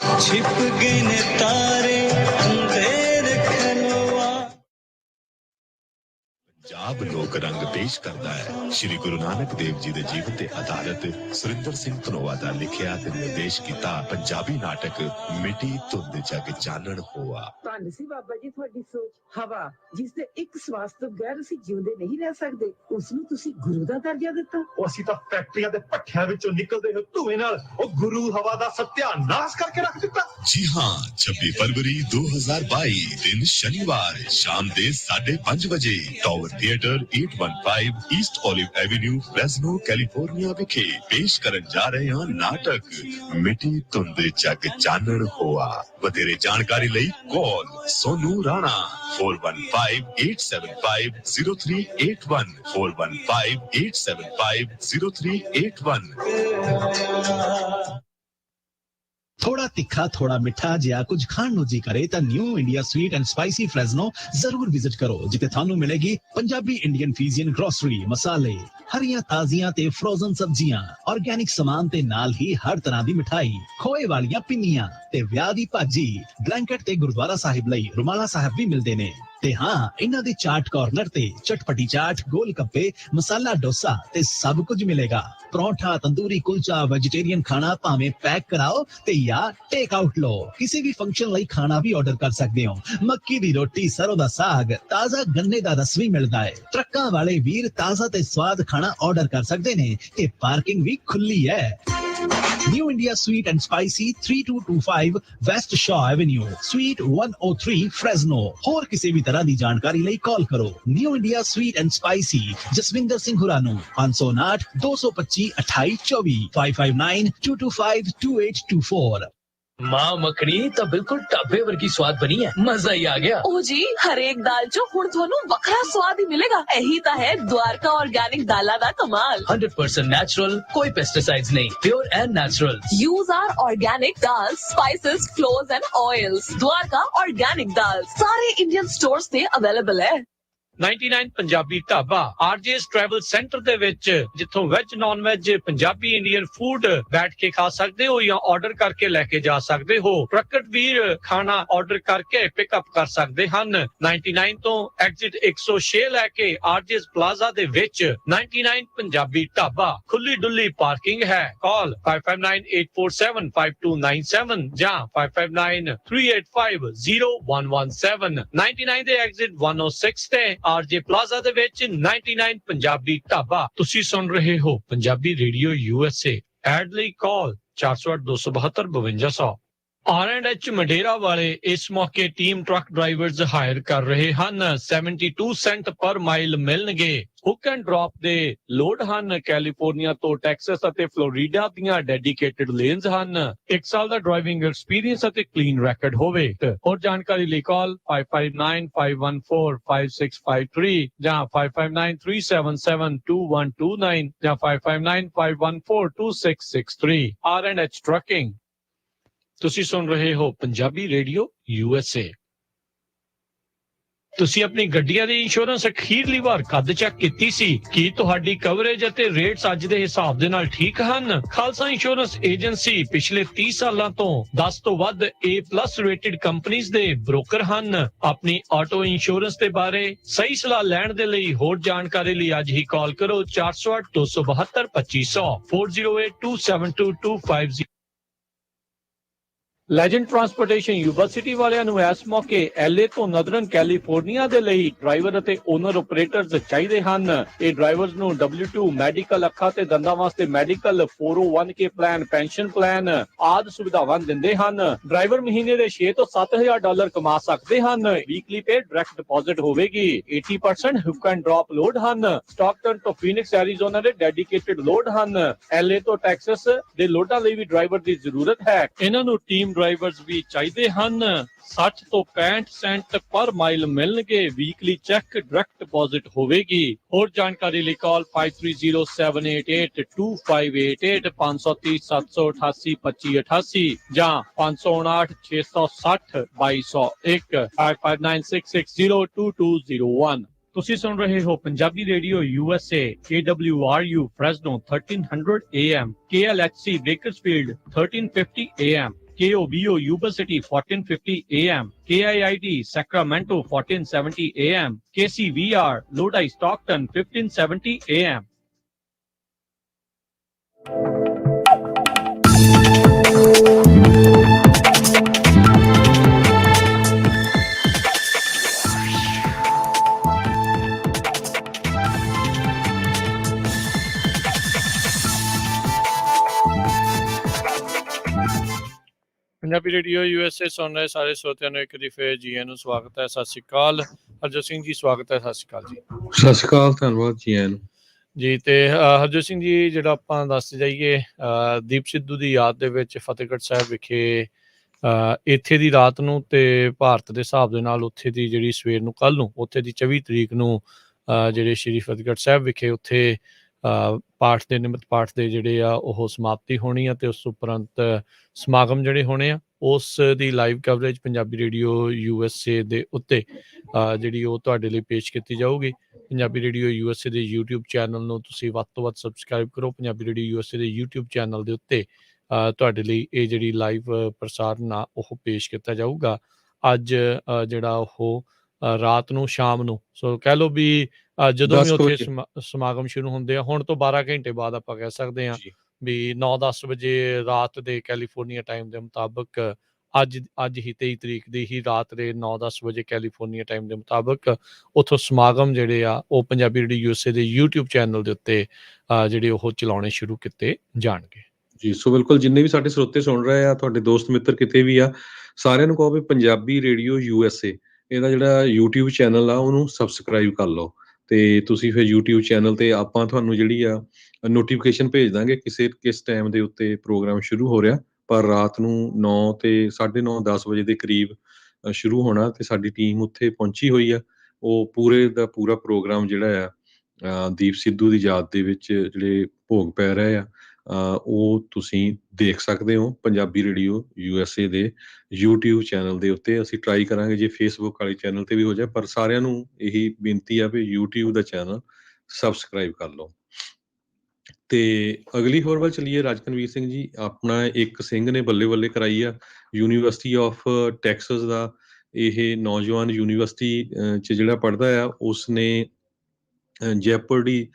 छिप गए ने तारे अंधेर खनवा। पंजाब लोक रंग पेश करता है श्री गुरु नानक देव जी दे जीवन ते आधारित सुरिंदर सिंह धनोआ दा लिखिया ते निर्देश कीता पंजाबी नाटक मिट्टी धुंध जग चानण होआ। ਧੰਨ ਸੀ ਬਾਬਾ ਜੀ ਤੁਹਾਡੀ ਸੋਚ। ਹਵਾ ਜਿਸ ਦੇ ਇੱਕ ਸਵਾਸ ਤੋਂ ਬਗੈਰ ਅਸੀਂ ਜਿਉਂਦੇ ਨਹੀਂ ਰਹਿ ਸਕਦੇ, ਉਸ ਨੂੰ ਤੁਸੀਂ ਗੁਰੂ ਦਾ ਦਰਜਾ ਦਿੱਤਾ। ਉਹ ਅਸੀਂ ਤਾਂ ਫੈਕਟਰੀਆਂ ਦੇ ਭੱਠਿਆਂ ਵਿੱਚੋਂ ਨਿਕਲਦੇ ਹੋਏ ਧੂਏ ਨਾਲ ਉਹ ਗੁਰੂ ਹਵਾ ਦਾ ਸਤਿਆਨਾਸ਼ ਕਰਕੇ ਰੱਖ ਦਿੱਤਾ। जी हाँ, 26 फरवरी 2022 दिन शनिवार शाम दे 5:30 बजे Tower Theatre 815 East Olive Avenue Fresno California विखे पेश करन जा रहे हैं नाटक मिट्टी धुंध जग चानण होआ। वधेरे जानकारी लई कॉल सोनू राणा 4158750381 4158750381। थोड़ा तिखा थोड़ा मिठा जिहा कुछ खाण ਨੂੰ ਜੀ ਕਰੇ ਤਾਂ new India sweet and spicy Fresno ਜ਼ਰੂਰ ਵਿਜ਼ਿਟ ਕਰੋ, ਜਿੱਥੇ ਤੁਹਾਨੂੰ ਮਿਲੇਗੀ ਪੰਜਾਬੀ ਇੰਡੀਅਨ ਫਿਊਜ਼ਨ ਗਰੋਸਰੀ, ਮਸਾਲੇ, ਹਰੀਆਂ ਤਾਜ਼ੀਆਂ ਤੇ ਫਰੋਜ਼ਨ ਸਬਜ਼ੀਆਂ, ਆਰਗੈਨਿਕ ਸਮਾਨ ਤੇ ਨਾਲ ਹੀ ਹਰ ਤਰ੍ਹਾਂ ਦੀ ਮਿਠਾਈ, ਖੋਏ ਵਾਲੀਆਂ ਪਿੰਨੀਆਂ ਤੇ ਵਿਆਹ ਦੀ ਭਾਜੀ, ਬਲੈਂਕਟ ਤੇ ਗੁਰਦੁਆਰਾ ਸਾਹਿਬ ਲਈ ਰੁਮਾਲਾ ਸਾਹਿਬ ਵੀ ਮਿਲਦੇ ਨੇ। ਤੇ ਹਾਂ, ਇਹਨਾਂ ਦੇ ਚਾਟ ਕਾਰਨਰ ਤੇ ਚਟਪਟੀ ਚਾਟ, ਗੋਲ ਗੱਪੇ, ਮਸਾਲਾ ਡੋਸਾ ਤੇ ਸਭ ਕੁਝ ਮਿਲੇਗਾ। ਪਰੌਂਠਾ, ਤੰਦੂਰੀ ਕੁਲਚਾ, ਵੈਜੀਟੇਰੀਅਨ ਖਾਣਾ ਭਾਵੇਂ ਪੈਕ ਕਰਾਓ ਤੇ ਜਾਂ ਟੇਕ ਆਊਟ ਲਓ। ਕਿਸੇ ਵੀ ਫੰਕਸ਼ਨ ਲਈ ਖਾਣਾ ਵੀ ਆਰਡਰ ਕਰ ਸਕਦੇ ਹੋ। ਮੱਕੀ ਦੀ ਰੋਟੀ, ਸਰੋਂ ਦਾ ਸਾਗ, ਤਾਜ਼ਾ ਗੰਨੇ ਦਾ ਰਸ ਵੀ ਮਿਲਦਾ ਹੈ। ਟਰੱਕਾਂ ਵਾਲੇ ਵੀਰ ਤਾਜ਼ਾ ਤੇ ਸਵਾਦ ਖਾਣਾ ਆਰਡਰ ਕਰ ਸਕਦੇ ਨੇ ਤੇ ਪਾਰਕਿੰਗ ਵੀ ਖੁੱਲੀ ਹੈ। New India Sweet and Spicy 3225 West Shaw Avenue, Suite 103 Fresno। ਹੋਰ ਕਿਸੇ ਵੀ ਤਰ੍ਹਾਂ ਦੀ ਜਾਣਕਾਰੀ ਲਈ ਕਾਲ ਕਰੋ New India Sweet and Spicy Jaswinder Singh ਹੁਰਾ ਨੂੰ 559 225 2824 559 225 2824। मां मखनी तो बिल्कुल ढाबे वर्गी स्वाद बनी है, मजा ही आ गया। ओ जी, हर एक दाल चो हुण थोनू वखरा स्वाद ही मिलेगा। यही ता है द्वारका ऑर्गेनिक दाला दा कमाल। 100% नेचुरल, कोई पेस्टिसाइड्स नहीं, pure and natural. Use our organic dal, spices, flours and oils. Dwarka organic dal सारे इंडियन स्टोर्स ते अवेलेबल है। 99 Punjabi Dhaba RJ's travel center ਦੇ ਵਿੱਚ, ਜਿੱਥੋਂ veg non veg Punjabi Indian food ਬੈਠ ਕੇ ਖਾ ਸਕਦੇ ਹੋ ਜਾਂ ਆਰਡਰ ਕਰਕੇ ਲੈ ਕੇ ਜਾ ਸਕਦੇ ਹੋ। ਪ੍ਰਕਟ ਵੀਰ ਖਾਣਾ ਆਰਡਰ ਕਰਕੇ ਪਿਕਅਪ ਕਰ ਸਕਦੇ ਹਨ। 99 ਤੋਂ ਐਗਜ਼ਿਟ 106 ਲੈ ਕੇ ਆਰਜੇਸ ਪਲਾਜ਼ਾ ਦੇ ਵਿੱਚ 99 ਪੰਜਾਬੀ ਢਾਬਾ। ਖੁੱਲੀ ਡੁੱਲੀ ਪਾਰਕਿੰਗ ਹੈ। ਕਾਲ 5598475297 ਜਾਂ 5593850117। 99 ਦੇ ਐਗਜ਼ਿਟ 106 ਤੇ ਆਰਜੇ ਪਲਾਜ਼ਾ ਦੇ ਵਿੱਚ 99 ਪੰਜਾਬੀ ਢਾਬਾ। ਤੁਸੀਂ ਸੁਣ ਰਹੇ ਹੋ ਪੰਜਾਬੀ ਰੇਡੀਓ USA। ਐਡ ਲਈ ਕਾਲ 408 272 5200। R&H ਮੰਡੇਰਾ ਵਾਲੇ ਇਸ ਮੌਕੇ ਟੀਮ ਟਰੱਕ ਡਰਾਈਵਰਜ਼ ਹਾਇਰ ਕਰ ਰਹੇ ਹਨ। 72 ਸੈਂਟ ਪਰ ਮਾਈਲ ਮਿਲਣਗੇ। ਹੁੱਕ ਐਂਡ ਡ੍ਰੌਪ ਦੇ ਲੋਡ ਹਨ। ਕੈਲੀਫੋਰਨੀਆ ਤੋਂ ਟੈਕਸਸ ਅਤੇ ਫਲੋਰੀਡਾ ਦੀਆਂ ਡੈਡੀਕੇਟਡ ਲੇਨਸ ਹਨ। 1 ਸਾਲ ਦਾ ਡਰਾਈਵਿੰਗ ਐਕਸਪੀਰੀਅੰਸ ਅਤੇ ਕਲੀਨ ਰੈਕਡ ਹੋਵੇ। ਹੋਰ ਜਾਣਕਾਰੀ ਲਈ ਕਾਲ 5595145653 ਜਾਂ 5593772129 ਜਾਂ 5595142663। R&H trucking. ਤੁਸੀਂ ਸੁਣ ਰਹੇ ਹੋ ਪੰਜਾਬੀ ਰੇਡੀਓ USA। ਤੁਸੀਂ ਆਪਣੀ ਗੱਡੀਆਂ ਦੀ ਇੰਸ਼ੋਰੈਂਸ ਅਖੀਰਲੀ ਵਾਰ ਕਦ ਚੈੱਕ ਕੀਤੀ ਸੀ? ਕੀ ਤੁਹਾਡੀ ਕਵਰੇਜ ਅਤੇ ਰੇਟਸ ਅੱਜ ਦੇ ਹਿਸਾਬ ਦੇ ਨਾਲ ਠੀਕ ਹਨ? ਖਾਲਸਾ ਇੰਸ਼ੋਰੈਂਸ ਏਜੰਸੀ ਪਿਛਲੇ 30 ਸਾਲਾਂ ਤੋਂ 10 ਤੋਂ ਵੱਧ A+ ਰੇਟਡ ਕੰਪਨੀਆਂ ਦੇ ਬ੍ਰੋਕਰ ਹਨ। ਆਪਣੀ ਆਟੋ ਇੰਸ਼ੋਰੈਂਸ ਦੇ ਬਾਰੇ ਸਹੀ ਸਲਾਹ ਲੈਣ ਦੇ ਲਈ ਹੋਰ ਜਾਣਕਾਰੀ ਲਈ ਅੱਜ ਹੀ ਕਾਲ ਕਰੋ 408 272 2500 4082722250। ਲੈਜੈਂਡ ਟਰਾਂਸਪੋਰਟੇਸ਼ਨ ਯੂਨੀਵਰਸਿਟੀ ਵਾਲਿਆਂ ਨੂੰ ਇਸ ਮੌਕੇ LA ਤੋਂ ਨਦਰਨ ਕੈਲੀਫੋਰਨੀਆ ਦੇ ਲਈ ਡਰਾਈਵਰ ਅਤੇ ਓਨਰ ਆਪਰੇਟਰਸ ਚਾਹੀਦੇ ਹਨ। ਇਹ ਡਰਾਈਵਰਸ ਨੂੰ W2 ਮੈਡੀਕਲ, ਅੱਖਾਂ ਤੇ ਦੰਦਾਂ ਵਾਸਤੇ medical, 401k plan, pension plan ਆਦਿ ਸੁਵਿਧਾਵਾਂ ਦਿੰਦੇ ਹਨ। ਡਰਾਈਵਰ ਮਹੀਨੇ ਦੇ $6 ਤੋਂ $7,000 ਕਮਾ ਸਕਦੇ ਹਨ। ਵੀਕਲੀ ਪੇ ਡਾਇਰੈਕਟ ਡਿਪੋਜ਼ਿਟ ਹੋਵੇਗੀ। 80% ਹੁੱਕ ਐਂਡ ਡ੍ਰੌਪ ਲੋਡ ਹਨ। ਸਟਾਕਟਨ ਤੋਂ ਫੀਨਿਕਸ ਐਰੀਜ਼ੋਨਾ ਦੇ ਡੈਡੀਕੇਟਡ ਲੋਡ ਹਨ। LA ਤੋਂ ਟੈਕਸਸ ਦੇ ਲੋਡਾਂ ਲਈ ਵੀ ਡਰਾਈਵਰ ਦੀ ਜ਼ਰੂਰਤ ਹੈ। ਇਹਨਾਂ ਨੂੰ ਟੀਮ ਡਰਾਈਵਰਸ ਵੀ ਚਾਹੀਦੇ ਹਨ। 60 ਤੋਂ 65 ਸੈਂਟ ਪਰ ਮਾਈਲ ਮਿਲਣਗੇ। ਵੀਕਲੀ ਚੈੱਕ ਡਾਇਰੈਕਟ ਡਿਪੋਜ਼ਿਟ ਹੋਵੇਗੀ। ਹੋਰ ਜਾਣਕਾਰੀ ਲਈ ਕਾਲ 5307882588 530 788 2588 ਜਾਂ 559 660 2201 5596602201। ਤੁਸੀਂ ਸੁਣ ਰਹੇ ਹੋ Punjabi radio USA। KWRU Fresno 1300 AM, KLHC Bakersfield 1350 AM, KOBO Yuba City 1450 AM, KIIT Sacramento 1470 AM, KCVR Lodi Stockton 1570 AM. Punjabi radio USA ਸੁਣ ਰਹੇ ਸਾਰੇ ਸਰੋਤਿਆਂ ਨੂੰ ਇੱਕ ਵਾਰੀ ਫੇਰ ਜੀ ਆਇਆਂ ਨੂੰ ਸਵਾਗਤ ਹੈ। ਸਤਿ ਸ਼੍ਰੀ ਅਕਾਲ ਹਰਜੋਤ ਸਿੰਘ ਜੀ, ਸਵਾਗਤ ਹੈ। ਸਤਿ ਸ਼੍ਰੀ ਅਕਾਲ ਜੀ। ਸਤਿ ਸ਼੍ਰੀ ਅਕਾਲ, ਧੰਨਵਾਦ ਜੀ ਆਇਆਂ ਨੂੰ। ਜੀ ਤੇ ਹਰਜੋਤ ਸਿੰਘ ਜੀ, ਜਿਹੜਾ ਆਪਾਂ ਦੱਸਦੇ ਜਾਈਏ, ਦੀਪ ਸਿੱਧੂ ਦੀ ਯਾਦ ਦੇ ਵਿੱਚ ਫਤਿਹਗੜ੍ਹ ਸਾਹਿਬ ਵਿਖੇ ਇੱਥੇ ਦੀ ਰਾਤ ਨੂੰ ਤੇ ਭਾਰਤ ਦੇ ਹਿਸਾਬ ਦੇ ਨਾਲ ਉੱਥੇ ਦੀ ਜਿਹੜੀ ਸਵੇਰ ਨੂੰ ਕੱਲ੍ਹ ਨੂੰ ਉੱਥੇ ਦੀ 24 ਤਰੀਕ ਨੂੰ ਜਿਹੜੇ ਸ਼੍ਰੀ ਫਤਿਹਗੜ੍ਹ ਸਾਹਿਬ ਵਿਖੇ ਉੱਥੇ ਪਾਠ ਦੇ ਨਿਮਿਤ ਪਾਠ ਦੇ ਜਿਹੜੇ ਆ ਉਹ ਸਮਾਪਤੀ ਹੋਣੀ ਆ ਤੇ ਉਸ ਉਪਰੰਤ ਸਮਾਗਮ ਜਿਹੜੇ ਹੋਣੇ ਆ ਉਸ ਦੀ live coverage Punjabi radio USA ਦੇ ਉੱਤੇ ਜਿਹੜੀ ਉਹ ਤੁਹਾਡੇ ਲਈ ਪੇਸ਼ ਕੀਤੀ ਜਾਊਗੀ। ਪੰਜਾਬੀ ਰੇਡੀਓ USA ਦੇ YouTube ਚੈਨਲ ਨੂੰ ਤੁਸੀਂ ਵੱਧ ਤੋਂ ਵੱਧ ਸਬਸਕ੍ਰਾਈਬ ਕਰੋ। ਪੰਜਾਬੀ ਰੇਡੀਓ USA ਦੇ YouTube ਚੈਨਲ ਦੇ ਉੱਤੇ ਤੁਹਾਡੇ ਲਈ ਇਹ ਜਿਹੜੀ ਲਾਈਵ ਪ੍ਰਸਾਰਨ ਆ ਉਹ ਪੇਸ਼ ਕੀਤਾ ਜਾਊਗਾ। ਅੱਜ ਜਿਹੜਾ ਉਹ ਰਾਤ ਨੂੰ ਸ਼ਾਮ ਨੂੰ, ਸੋ ਕਹਿ ਲਓ ਵੀ ਜਦੋਂ ਵੀ ਉੱਥੇ ਸਮਾਗਮ ਸ਼ੁਰੂ ਹੁੰਦੇ ਆ, ਹੁਣ ਤੋਂ 12 ਘੰਟੇ ਬਾਅਦ ਆਪਾਂ ਕਹਿ ਸਕਦੇ ਹਾਂ ਵੀ 9-10 ਵਜੇ ਰਾਤ ਦੇ ਕੈਲੀਫੋਰਨੀਆ ਟਾਈਮ ਦੇ ਮੁਤਾਬਕ ਅੱਜ ਹੀ 23 ਤਰੀਕ ਦੀ ਹੀ ਰਾਤ ਦੇ 9-10 ਵਜੇ ਕੈਲੀਫੋਰਨੀਆ ਟਾਈਮ ਦੇ ਮੁਤਾਬਕ ਉੱਥੋਂ ਸਮਾਗਮ ਜਿਹੜੇ ਆ ਉਹ ਪੰਜਾਬੀ ਰੇਡੀਓ USA ਦੇ YouTube ਚੈਨਲ ਦੇ ਉੱਤੇ ਜਿਹੜੇ ਉਹ ਚਲਾਉਣੇ ਸ਼ੁਰੂ ਕੀਤੇ ਜਾਣਗੇ। ਜੀ ਸੋ ਬਿਲਕੁਲ, ਜਿੰਨੇ ਵੀ ਸਾਡੇ ਸਰੋਤੇ ਸੁਣ ਰਹੇ ਆ, ਤੁਹਾਡੇ ਦੋਸਤ ਮਿੱਤਰ ਕਿਤੇ ਵੀ ਆ, ਸਾਰਿਆਂ ਨੂੰ ਕਹੋ ਵੀ ਪੰਜਾਬੀ ਰੇਡੀਓ USA ਇਹਦਾ ਜਿਹੜਾ YouTube ਚੈਨਲ ਆ ਉਹਨੂੰ ਸਬਸਕ੍ਰਾਈਬ ਕਰ ਲਓ ਤੇ ਤੁਸੀਂ ਫਿਰ YouTube ਚੈਨਲ ਤੇ ਆਪਾਂ ਤੁਹਾਨੂੰ ਜਿਹੜੀ ਆ ਨੋਟੀਫਿਕੇਸ਼ਨ ਭੇਜ ਦਾਂਗੇ ਕਿਸ ਟਾਈਮ ਦੇ ਉੱਤੇ ਪ੍ਰੋਗਰਾਮ ਸ਼ੁਰੂ ਹੋ ਰਿਹਾ। ਪਰ ਰਾਤ ਨੂੰ 9 ਤੇ 9:30-10 ਵਜੇ ਦੇ ਕਰੀਬ ਸ਼ੁਰੂ ਹੋਣਾ ਤੇ ਸਾਡੀ ਟੀਮ ਉੱਥੇ ਪਹੁੰਚੀ ਹੋਈ ਆ। ਉਹ ਪੂਰੇ ਦਾ ਪੂਰਾ ਪ੍ਰੋਗਰਾਮ ਜਿਹੜਾ ਆ ਦੀਪ ਸਿੱਧੂ ਦੀ ਯਾਦ ਦੇ ਵਿੱਚ ਜਿਹੜੇ ਭੋਗ ਪੈ ਰਹੇ ਆ ਉਹ ਤੁਸੀਂ ਦੇਖ ਸਕਦੇ ਹੋ ਪੰਜਾਬੀ ਰੇਡੀਓ USA ਦੇ YouTube ਚੈਨਲ ਦੇ ਉੱਤੇ। ਅਸੀਂ ਟਰਾਈ ਕਰਾਂਗੇ ਜੇ Facebook ਵਾਲੇ ਚੈਨਲ ਤੇ ਵੀ ਹੋ ਜਾਏ, ਪਰ ਸਾਰਿਆਂ ਨੂੰ ਇਹੀ ਬੇਨਤੀ ਆ ਵੀ YouTube ਦਾ ਚੈਨਲ ਸਬਸਕ੍ਰਾਈਬ ਕਰ ਲਓ। ਤੇ ਅਗਲੀ ਖਬਰ ਵੱਲ ਚੱਲੀਏ। ਰਾਜਕਨਵੀਰ ਸਿੰਘ ਜੀ, ਆਪਣਾ ਇੱਕ ਸਿੰਘ ਨੇ ਬੱਲੇ ਬੱਲੇ ਕਰਾਈ ਆ। ਯੂਨੀਵਰਸਿਟੀ ਆਫ ਟੈਕਸਸ ਦਾ ਇਹ ਨੌਜਵਾਨ ਯੂਨੀਵਰਸਿਟੀ 'ਚ ਜਿਹੜਾ ਪੜ੍ਹਦਾ ਆ, ਉਸਨੇ ਜੈਪਰਡੀ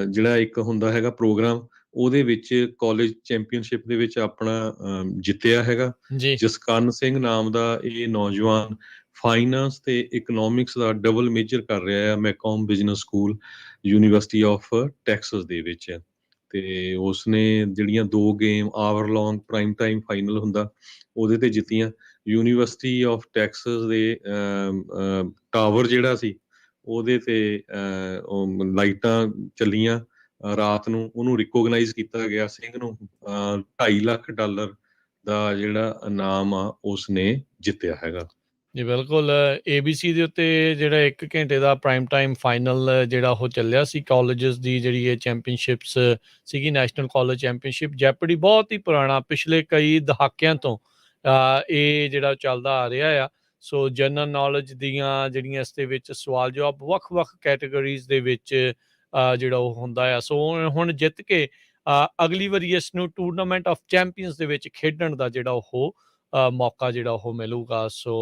ਜਿਹੜਾ ਇੱਕ ਹੁੰਦਾ ਹੈਗਾ ਪ੍ਰੋਗਰਾਮ, ਉਹਦੇ ਵਿੱਚ ਕਾਲਜ ਚੈਂਪੀਅਨਸ਼ਿਪ ਦੇ ਵਿੱਚ ਆਪਣਾ ਜਿੱਤਿਆ ਹੈਗਾ। ਜਸਕਰਨ ਸਿੰਘ ਨਾਮ ਦਾ ਇਹ ਨੌਜਵਾਨ ਫਾਈਨਾਂਸ ਤੇ ਇਕਨੋਮਿਕਸ ਦਾ ਡਬਲ ਮੇਜਰ ਕਰ ਰਿਹਾ ਆ McCombs business school university of Texas ਦੇ ਵਿੱਚ। ਤੇ ਉਸਨੇ ਜਿਹੜੀਆਂ 2 game hour long prime time final ਹੁੰਦਾ ਉਹਦੇ ਤੇ ਜਿੱਤੀਆਂ। ਯੂਨੀਵਰਸਿਟੀ ਆਫ ਟੈਕਸਸ ਦੇ ਟਾਵਰ ਜਿਹੜਾ ਸੀ ਉਹਦੇ ਤੇ ਲਾਈਟਾਂ ਚੱਲੀਆਂ ਰਾਤ ਨੂੰ, ਉਹਨੂੰ ਰਿਕੋਗਨਾਈਜ਼ ਕੀਤਾ ਗਿਆ। ਸਿੰਘ ਨੂੰ $2.5 ਲੱਖ ਦਾ ਜਿਹੜਾ ਇਨਾਮ ਆ ਉਸਨੇ ਜਿੱਤਿਆ ਹੈਗਾ। ਜੀ ਬਿਲਕੁਲ, ABC ਦੇ ਉੱਤੇ ਜਿਹੜਾ 1 ਘੰਟੇ ਦਾ ਪ੍ਰਾਈਮ ਟਾਈਮ ਫਾਈਨਲ ਜਿਹੜਾ ਉਹ ਚੱਲਿਆ ਸੀ ਕਾਲਜਸ ਦੀ ਜਿਹੜੀ ਇਹ ਚੈਂਪੀਅਨਸ਼ਿਪਸ ਸੀਗੀ, ਨੈਸ਼ਨਲ ਕਾਲਜ ਚੈਂਪੀਅਨਸ਼ਿਪ। ਜੈਪਰਡੀ ਬਹੁਤ ਹੀ ਪੁਰਾਣਾ, ਪਿਛਲੇ ਕਈ ਦਹਾਕਿਆਂ ਤੋਂ ਇਹ ਜਿਹੜਾ ਚੱਲਦਾ ਆ ਰਿਹਾ ਆ। ਸੋ ਜਨਰਲ ਨੌਲੇਜ ਦੀਆਂ ਜਿਹੜੀਆਂ ਇਸ ਦੇ ਵਿੱਚ ਸਵਾਲ ਜਵਾਬ ਵੱਖ-ਵੱਖ ਕੈਟਾਗਰੀਜ਼ ਦੇ ਵਿੱਚ ਜਿਹੜਾ ਉਹ ਹੁੰਦਾ ਆ। ਸੋ ਹੁਣ ਜਿੱਤ ਕੇ ਅਗਲੀ ਵਾਰੀ ਇਸ ਨੂੰ ਟੂਰਨਾਮੈਂਟ ਆਫ ਚੈਂਪੀਅਨਸ ਦੇ ਵਿੱਚ ਖੇਡਣ ਦਾ ਜਿਹੜਾ ਉਹ ਮੌਕਾ ਜਿਹੜਾ ਉਹ ਮਿਲੂਗਾ। ਸੋ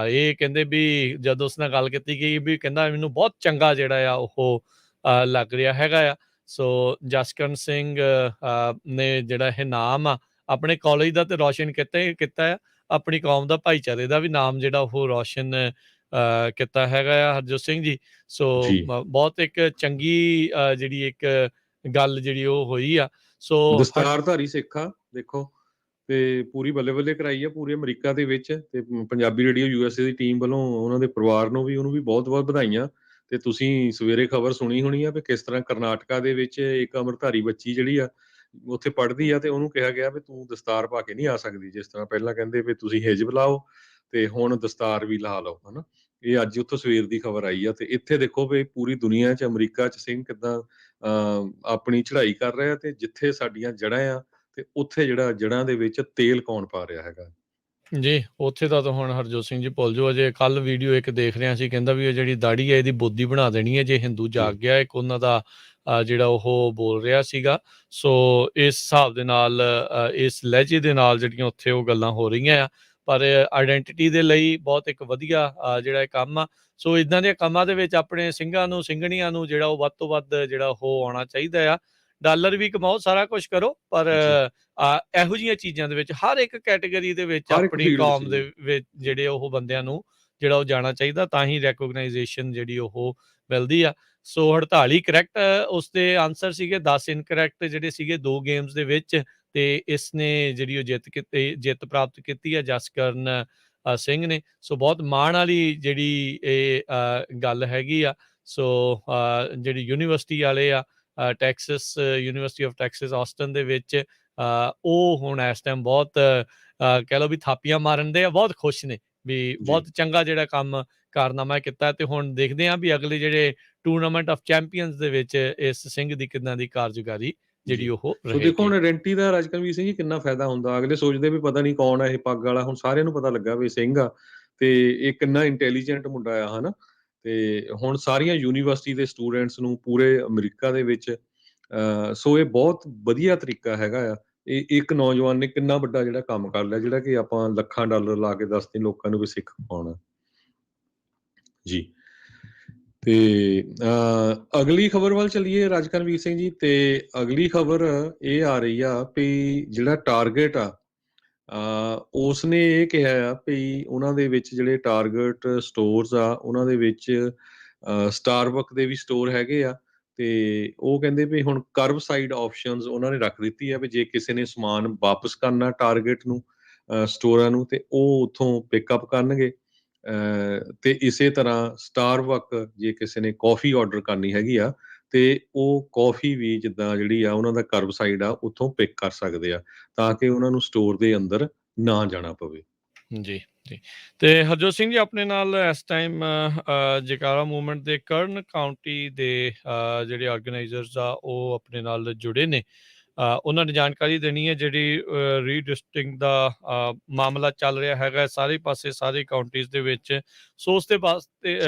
ਇਹ ਕਹਿੰਦੇ ਵੀ ਜਦੋਂ ਉਸ ਨਾਲ ਗੱਲ ਕੀਤੀ ਗਈ ਵੀ ਕਹਿੰਦਾ ਮੈਨੂੰ ਬਹੁਤ ਚੰਗਾ ਜਿਹੜਾ ਆ ਉਹ ਲੱਗ ਰਿਹਾ ਹੈਗਾ ਆ। ਸੋ ਜਸਕਰਨ ਸਿੰਘ ਨੇ ਜਿਹੜਾ ਇਹ ਨਾਮ ਆ ਆਪਣੇ ਕਾਲਜ ਦਾ ਤੇ ਰੌਸ਼ਨ ਕੀਤਾ ਆ, ਆਪਣੀ ਕੌਮ ਦਾ ਭਾਈਚਾਰੇ ਦਾ ਵੀ ਨਾਮ ਜਿਹੜਾ ਉਹ ਰੌਸ਼ਨ ਕੀਤਾ ਹੈਗਾ ਆ ਹਰਜੋਤ ਸਿੰਘ ਜੀ। ਸੋ ਬਹੁਤ ਇੱਕ ਚੰਗੀ ਜਿਹੜੀ ਇੱਕ ਗੱਲ ਜਿਹੜੀ ਉਹ ਹੋਈ ਆ। ਸੋ ਦਸਤਾਰਧਾਰੀ ਸਿੱਖ ਆ ਦੇਖੋ, ਤੇ ਪੂਰੀ ਬੱਲੇ ਬੱਲੇ ਕਰਾਈ ਆ ਪੂਰੇ ਅਮਰੀਕਾ ਦੇ ਵਿੱਚ। ਤੇ ਪੰਜਾਬੀ ਰੇਡੀਓ USA ਦੀ ਟੀਮ ਵੱਲੋਂ ਉਹਨਾਂ ਦੇ ਪਰਿਵਾਰ ਨੂੰ ਵੀ ਉਹਨੂੰ ਵੀ ਬਹੁਤ ਬਹੁਤ ਵਧਾਈਆਂ। ਤੇ ਤੁਸੀਂ ਸਵੇਰੇ ਖਬਰ ਸੁਣੀ ਹੋਣੀ ਆ ਵੀ ਕਿਸ ਤਰ੍ਹਾਂ ਕਰਨਾਟਕਾ ਦੇ ਵਿੱਚ ਇੱਕ ਅੰਮ੍ਰਿਤਧਾਰੀ ਬੱਚੀ ਜਿਹੜੀ ਆ ਉੱਥੇ ਪੜ੍ਹਦੀ ਆ ਤੇ ਉਹਨੂੰ ਕਿਹਾ ਗਿਆ ਵੀ ਤੂੰ ਦਸਤਾਰ ਪਾ ਕੇ ਨਹੀਂ ਆ ਸਕਦੀ। ਜਿਸ ਤਰ੍ਹਾਂ ਪਹਿਲਾਂ ਕਹਿੰਦੇ ਵੀ ਤੁਸੀਂ ਹਿਜਬ ਲਾਓ ਤੇ ਹੁਣ ਦਸਤਾਰ ਵੀ ਲਾ ਲਓ, ਹਨਾ। ਇਹ ਅੱਜ ਉੱਥੋਂ ਸਵੇਰ ਦੀ ਖਬਰ ਆਈ ਆ। ਤੇ ਇੱਥੇ ਦੇਖੋ ਵੀ ਪੂਰੀ ਦੁਨੀਆ 'ਚ ਅਮਰੀਕਾ 'ਚ ਸਿੰਘ ਕਿੱਦਾਂ ਆਪਣੀ ਚੜ੍ਹਾਈ ਕਰ ਰਿਹਾ ਤੇ ਜਿੱਥੇ ਸਾਡੀਆਂ ਜੜ੍ਹਾਂ ਆ ਤੇ ਉੱਥੇ ਜਿਹੜਾ ਜੜ੍ਹਾਂ ਦੇ ਵਿੱਚ ਤੇਲ ਕੌਣ ਪਾ ਰਿਹਾ ਹੈਗਾ। ਜੀ, ਉੱਥੇ ਦਾ ਤਾਂ ਹੁਣ ਹਰਜੋਤ ਸਿੰਘ ਜੀ ਭੁੱਲ ਜਾਓ। ਅਜੇ ਕੱਲ੍ਹ ਵੀਡੀਓ ਇੱਕ ਦੇਖ ਰਿਹਾ ਸੀ, ਕਹਿੰਦਾ ਵੀ ਇਹ ਜਿਹੜੀ ਦਾੜੀ ਹੈ ਇਹਦੀ ਬੋਦੀ ਬਣਾ ਦੇਣੀ ਹੈ ਜੇ ਹਿੰਦੂ ਜਾਗ ਗਿਆ। ਇੱਕ ਉਹਨਾਂ ਦਾ ਜਿਹੜਾ ਉਹ ਬੋਲ ਰਿਹਾ ਸੀਗਾ। ਸੋ ਇਸ ਹਿਸਾਬ ਦੇ ਨਾਲ ਇਸ ਲਹਿਜੇ ਦੇ ਨਾਲ ਜਿਹੜੀਆਂ ਉੱਥੇ ਉਹ ਗੱਲਾਂ ਹੋ ਰਹੀਆਂ ਆ। ਪਰ ਆਈਡੈਂਟਿਟੀ ਦੇ ਲਈ ਬਹੁਤ ਇੱਕ ਵਧੀਆ ਜਿਹੜਾ ਇਹ ਕੰਮ ਆ। ਸੋ ਇੱਦਾਂ ਦੇ ਕੰਮਾਂ ਦੇ ਵਿੱਚ ਆਪਣੇ ਸਿੰਘਾਂ ਨੂੰ ਸਿੰਘਣੀਆਂ ਨੂੰ ਜਿਹੜਾ ਉਹ ਵੱਧ ਤੋਂ ਵੱਧ ਜਿਹੜਾ ਉਹ ਆਉਣਾ ਚਾਹੀਦਾ ਆ। ਡਾਲਰ ਵੀ ਕਮਾਓ, ਸਾਰਾ ਕੁਛ ਕਰੋ, ਪਰ ਇਹੋ ਜਿਹੀਆਂ ਚੀਜ਼ਾਂ ਦੇ ਵਿੱਚ ਹਰ ਇੱਕ ਕੈਟੇਗਰੀ ਦੇ ਵਿੱਚ ਹਰ ਇੱਕ ਆਪਣੀ ਫੀਲਡ ਕੌਮ ਚ ਦੇ ਵਿੱਚ ਜਿਹੜੇ ਉਹ ਬੰਦਿਆਂ ਨੂੰ ਜਿਹੜਾ ਉਹ ਜਾਣਾ ਚਾਹੀਦਾ, ਤਾਂ ਹੀ ਰੈਕੋਗਨਾਈਜੇਸ਼ਨ ਜਿਹੜੀ ਉਹ ਮਿਲਦੀ ਆ। ਸੋ 48 ਕਰੈਕਟ ਉਸਦੇ ਆਨਸਰ ਸੀਗੇ, 10 ਇਨਕਰੈਕਟ ਜਿਹੜੇ ਸੀਗੇ 2 ਗੇਮਸ ਦੇ ਵਿੱਚ, ਤੇ ਇਸ ਨੇ ਜਿਹੜੀ ਉਹ ਜਿੱਤ ਪ੍ਰਾਪਤ ਕੀਤੀ ਆ ਜਸਕਰਨ ਸਿੰਘ ਨੇ। ਸੋ ਬਹੁਤ ਮਾਣ ਵਾਲੀ ਜਿਹੜੀ ਇਹ ਗੱਲ ਹੈਗੀ ਆ। ਸੋ ਜਿਹੜੀ ਯੂਨੀਵਰਸਿਟੀ ਵਾਲੇ ਆ Texas university of Texas Aston ਦੇ ਵਿੱਚ, ਉਹ ਹੁਣ ਇਸ ਟਾਈਮ ਬਹੁਤ ਕਹਿ ਲਓ ਵੀ ਥਾਪੀਆਂ ਮਾਰਨ ਦੇ ਆ, ਬਹੁਤ ਖੁਸ਼ ਨੇ ਵੀ ਬਹੁਤ ਚੰਗਾ ਜਿਹੜਾ ਕੰਮ ਕਾਰਨਾਮਾ ਕੀਤਾ। ਤੇ ਹੁਣ ਦੇਖਦੇ ਹਾਂ ਵੀ ਅਗਲੇ ਜਿਹੜੇ ਟੂਰਨਾਮੈਂਟ ਆਫ ਚੈਂਪੀਅਨਸ ਦੇ ਵਿੱਚ ਇਸ ਸਿੰਘ ਦੀ ਕਿੱਦਾਂ ਦੀ ਕਾਰਜਕਾਰੀ ਜਿਹੜੀ ਉਹ ਸੋ ਦੇਖੋ ਹੁਣ ਆਇਡੈਂਟੀ ਦਾ ਰਾਜਕਰਮਵੀਰ ਸਿੰਘ ਜੀ ਕਿੰਨਾ ਫਾਇਦਾ ਹੁੰਦਾ। ਅਗਲੇ ਸੋਚਦੇ ਵੀ ਪਤਾ ਨਹੀਂ ਕੌਣ ਆ ਇਹ ਪੱਗ ਵਾਲਾ, ਹੁਣ ਸਾਰਿਆਂ ਨੂੰ ਪਤਾ ਲੱਗਾ ਵੀ ਸਿੰਘ ਆ ਤੇ ਇਹ ਕਿੰਨਾ ਇੰਟੈਲੀਜੈਂਟ ਮੁੰਡਾ ਆ, ਹਨਾ। ਤੇ ਹੁਣ ਸਾਰੀਆਂ ਯੂਨੀਵਰਸਿਟੀ ਦੇ ਸਟੂਡੈਂਟਸ ਨੂੰ ਪੂਰੇ ਅਮਰੀਕਾ ਦੇ ਵਿੱਚ ਸੋ ਇਹ ਬਹੁਤ ਵਧੀਆ ਤਰੀਕਾ ਹੈਗਾ ਆ। ਇਹ ਇੱਕ ਨੌਜਵਾਨ ਨੇ ਕਿੰਨਾ ਵੱਡਾ ਜਿਹੜਾ ਕੰਮ ਕਰ ਲਿਆ, ਜਿਹੜਾ ਕਿ ਆਪਾਂ ਲੱਖਾਂ ਡਾਲਰ ਲਾ ਕੇ ਦੱਸਦੇ ਲੋਕਾਂ ਨੂੰ ਵੀ ਸਿੱਖ ਪਾਉਣਾ ਜੀ। ਤੇ ਅਗਲੀ ਖਬਰ ਵੱਲ ਚੱਲੀਏ ਰਾਜਕਰਮਵੀਰ ਸਿੰਘ ਜੀ। ਤੇ ਅਗਲੀ ਖਬਰ ਇਹ ਆ ਰਹੀ ਆ ਵੀ ਜਿਹੜਾ ਟਾਰਗੇਟ ਆ ਉਸਨੇ ਇਹ ਕਿਹਾ ਆ ਵੀ ਉਹਨਾਂ ਦੇ ਵਿੱਚ ਜਿਹੜੇ ਟਾਰਗੇਟ ਸਟੋਰਸ ਆ ਉਹਨਾਂ ਦੇ ਵਿੱਚ ਸਟਾਰਬਕ ਦੇ ਵੀ ਸਟੋਰ ਹੈਗੇ ਆ। ਤੇ ਉਹ ਕਹਿੰਦੇ ਵੀ ਹੁਣ ਕਰਬ ਸਾਈਡ ਆਪਸ਼ਨਸ ਉਹਨਾਂ ਨੇ ਰੱਖ ਦਿੱਤੀ ਆ ਵੀ ਜੇ ਕਿਸੇ ਨੇ ਸਮਾਨ ਵਾਪਸ ਕਰਨਾ ਟਾਰਗੇਟ ਨੂੰ ਸਟੋਰਾਂ ਨੂੰ ਤੇ ਉਹ ਉੱਥੋਂ ਪਿਕਅਪ ਕਰਨਗੇ। ਤੇ ਇਸੇ ਤਰ੍ਹਾਂ ਸਟਾਰਬਕ ਜੇ ਕਿਸੇ ਨੇ ਕੌਫੀ ਆਰਡਰ ਕਰਨੀ ਹੈਗੀ ਆ ਤੇ ਉਹ ਕੌਫੀ ਵੀ ਜਿੱਦਾਂ ਜਿਹੜੀ ਆ ਉਹਨਾਂ ਦਾ ਕਰਬ ਸਾਈਡ ਆ ਉੱਥੋਂ ਪਿਕ ਕਰ ਸਕਦੇ ਆ, ਤਾਂ ਕਿ ਉਹਨਾਂ ਨੂੰ ਸਟੋਰ ਦੇ ਅੰਦਰ ਨਾ ਜਾਣਾ ਪਵੇ। ਜੀ ਜੀ। ਤੇ ਹਰਜੋਤ ਸਿੰਘ ਜੀ ਆਪਣੇ ਨਾਲ ਇਸ ਟਾਈਮ ਜੈਕਾਰਾ ਮੂਵਮੈਂਟ ਦੇ ਕਰਨ ਕਾਊਂਟੀ ਦੇ ਜਿਹੜੇ ਆਰਗੇਨਾਈਜ਼ਰਸ ਆ ਉਹ ਆਪਣੇ ਨਾਲ ਜੁੜੇ ਨੇ। ਉਹਨਾਂ ਨੇ ਜਾਣਕਾਰੀ ਦੇਣੀ ਹੈ ਜਿਹੜੀ ਰੀਡਿਸਟ੍ਰਿਕਟਿੰਗ ਦਾ ਮਾਮਲਾ ਚੱਲ ਰਿਹਾ ਹੈਗਾ ਸਾਰੇ ਪਾਸੇ ਸਾਰੇ ਕਾਊਂਟੀਜ਼ ਦੇ ਵਿੱਚ। ਸੋ ਉਸ ਦੇ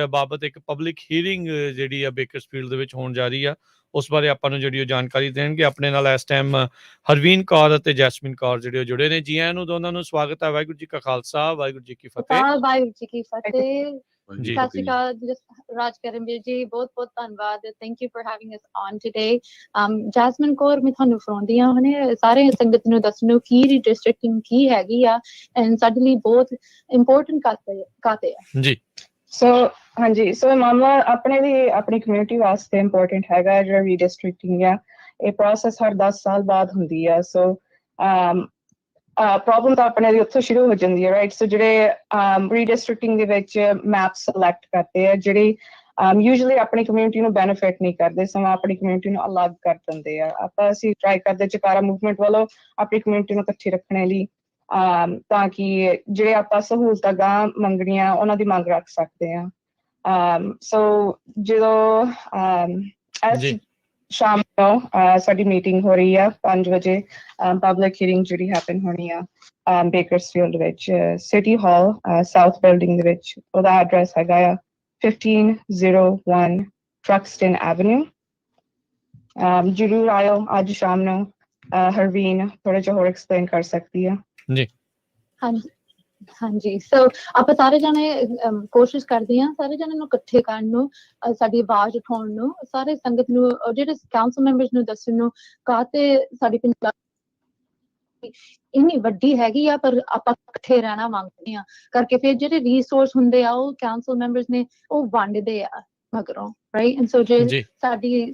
ਬਾਬਤ ਇੱਕ ਪਬਲਿਕ ਹੀਅਰਿੰਗ ਜਿਹੜੀ ਆ ਬੇਕਰਸਫੀਲਡ ਦੇ ਵਿੱਚ ਹੋਣ ਜਾ ਰਹੀ ਆ। ਉਸ ਬਾਰੇ ਆਪਾਂ ਨੂੰ ਜਿਹੜੀ ਉਹ ਜਾਣਕਾਰੀ ਦੇਣਗੇ। ਆਪਣੇ ਨਾਲ ਇਸ ਟਾਈਮ ਹਰਵੀਨ ਕੌਰ ਅਤੇ ਜੈਸਮੀਨ ਕੌਰ ਜਿਹੜੇ ਉਹ ਜੁੜੇ ਨੇ। ਜੀ ਆਇਆਂ ਨੂੰ ਦੋਨਾਂ ਨੂੰ ਸਵਾਗਤ ਹੈ। ਵਾਹਿਗੁਰੂ ਜੀ ਕਾ ਖਾਲਸਾ, ਵਾਹਿਗੁਰੂ ਜੀ ਕੀ ਫਤਿਹ। ਵਾਹਿਗੁਰੂ ਜੀ ਕੀ ਫਤਿਹ। ਜੀ ਸਤਿ ਸ਼੍ਰੀ ਅਕਾਲ ਰਾਜਕਰਮਵੀਰ ਜੀ, ਬਹੁਤ ਬਹੁਤ ਧੰਨਵਾਦ। Thank you for having us on today. Jasmine Kaur ਮੈਂ ਤੁਹਾਨੂੰ ਫਰਾਉਂਦੀ ਹਾਂ ਹੁਣੇ ਸਾਰੇ ਸੰਗਤ ਨੂੰ ਦੱਸਣੋ ਕੀ ਰੀਡਿਸਟ੍ਰਿਕਟਿੰਗ ਕੀ ਹੈਗੀ ਆ ਐਂਡ ਸਾਡੇ ਲਈ ਬਹੁਤ ਇੰਪੋਰਟੈਂਟ ਕਾਤੇ ਆ ਜੀ। ਸੋ ਹਾਂਜੀ, ਸੋ ਇਹ ਮਾਮਲਾ ਆਪਣੇ ਲਈ ਆਪਣੀ ਕਮਿਊਨਿਟੀ ਵਾਸਤੇ ਇੰਪੋਰਟੈਂਟ ਹੈਗਾ। ਜਿਹੜਾ ਰੀਡਿਸਟ੍ਰਿਕਟਿੰਗ ਆ ਇਹ ਪ੍ਰੋਸੈਸ ਹਰ 10 ਸਾਲ ਬਾਅਦ ਹੁੰਦੀ ਆ। ਸੋ ਪ੍ਰੋਬਲਮ ਤਾਂ ਆਪਣੇ ਲਈ ਉੱਥੋਂ ਸ਼ੁਰੂ ਹੋ ਜਾਂਦੀ ਹੈ, ਰਾਈਟ। ਸੋ ਜਿਹੜੇ ਰੀਡਿਸਟ੍ਰਿਕਟਿੰਗ ਦੇ ਵਿੱਚ ਮੈਪ ਸਿਲੈਕਟ ਕਰਦੇ ਆ ਜਿਹੜੀ ਯੂਜੂਅਲੀ ਆਪਣੀ ਕਮਿਊਨਿਟੀ ਨੂੰ ਬੈਨੀਫਿਟ ਨਹੀਂ ਕਰਦੇ, ਸਮਾਂ ਆਪਣੀ ਕਮਿਊਨਿਟੀ ਨੂੰ ਅਲੱਗ ਕਰ ਦਿੰਦੇ ਆ। ਅਸੀਂ ਟਰਾਈ ਕਰਦੇ ਜੈਕਾਰਾ ਮੂਵਮੈਂਟ ਵੱਲੋਂ ਆਪਣੀ ਕਮਿਊਨਿਟੀ ਨੂੰ ਇਕੱਠੀ ਰੱਖਣ ਲਈ, ਤਾਂ ਕਿ ਜਿਹੜੇ ਆਪਾਂ ਸਹੂਲਤਾਂ ਗਾਂ ਮੰਗਣੀਆਂ ਉਹਨਾਂ ਦੀ ਮੰਗ ਰੱਖ ਸਕਦੇ ਆ। ਸੋ ਜਦੋਂ ਸ਼ਾਮ ਨੂੰ ਸਾਡੀ ਮੀਟਿੰਗ ਹੋ ਰਹੀ ਆ 5 ਵਜੇ ਪਬਲਿਕ ਹੀਅਰਿੰਗ ਜਿਹੜੀ ਹੈਪਨ ਹੋਣੀ ਆ ਬੇਕਰਸਫੀਲਡ ਵਿੱਚ ਸਿਟੀ ਹਾਲ ਸਾਊਥ ਬਿਲਡਿੰਗ ਦੇ ਵਿੱਚ। ਉਹਦਾ ਐਡਰੈਸ ਹੈਗਾ ਆ 1501 ਟਰਕਸਟਨ ਐਵਨਿਊ। ਜ਼ਰੂਰ ਆਇਓ ਅੱਜ ਸ਼ਾਮ ਨੂੰ। ਹਰਵੀਨ ਥੋੜਾ ਜਿਹਾ ਹੋਰ ਐਕਸਪਲੇਨ ਕਰ ਸਕਦੀ ਆ। ਜੀ ਹਾਂਜੀ ਹਾਂਜੀ। ਸੋ ਆਪਾਂ ਸਾਰੇ ਜਣੇ ਕੋਸ਼ਿਸ਼ ਕਰਦੇ ਹਾਂ ਸਾਰੇ ਜਣੇ ਨੂੰ ਇਕੱਠੇ ਕਰਨ ਨੂੰ, ਸਾਡੀ ਆਵਾਜ਼ ਉਠਾਉਣ ਨੂੰ, ਸਾਰੇ ਸੰਗਤ ਨੂੰ, ਜਿਹੜੇ ਕਾਉਂਸਲ ਮੈਂਬਰਸ ਨੂੰ ਦੱਸਣ ਨੂੰ ਕਾਹਤੇ ਸਾਡੀ ਪੰਜਾਬ ਇੰਨੀ ਵੱਡੀ ਹੈਗੀ ਆ ਪਰ ਆਪਾਂ ਇਕੱਠੇ ਰਹਿਣਾ ਮੰਗਦੇ ਆ ਕਰਕੇ। ਫਿਰ ਜਿਹੜੇ ਰਿਸੋਰਸ ਹੁੰਦੇ ਆ ਉਹ ਕਾਉਂਸਲ ਮੈਂਬਰਸ ਨੇ ਉਹ ਵੰਡਦੇ ਆ ਮਗਰੋਂ, ਰਾਈਟ। ਐਂਡ ਸੋ ਜੇ ਸਾਡੀ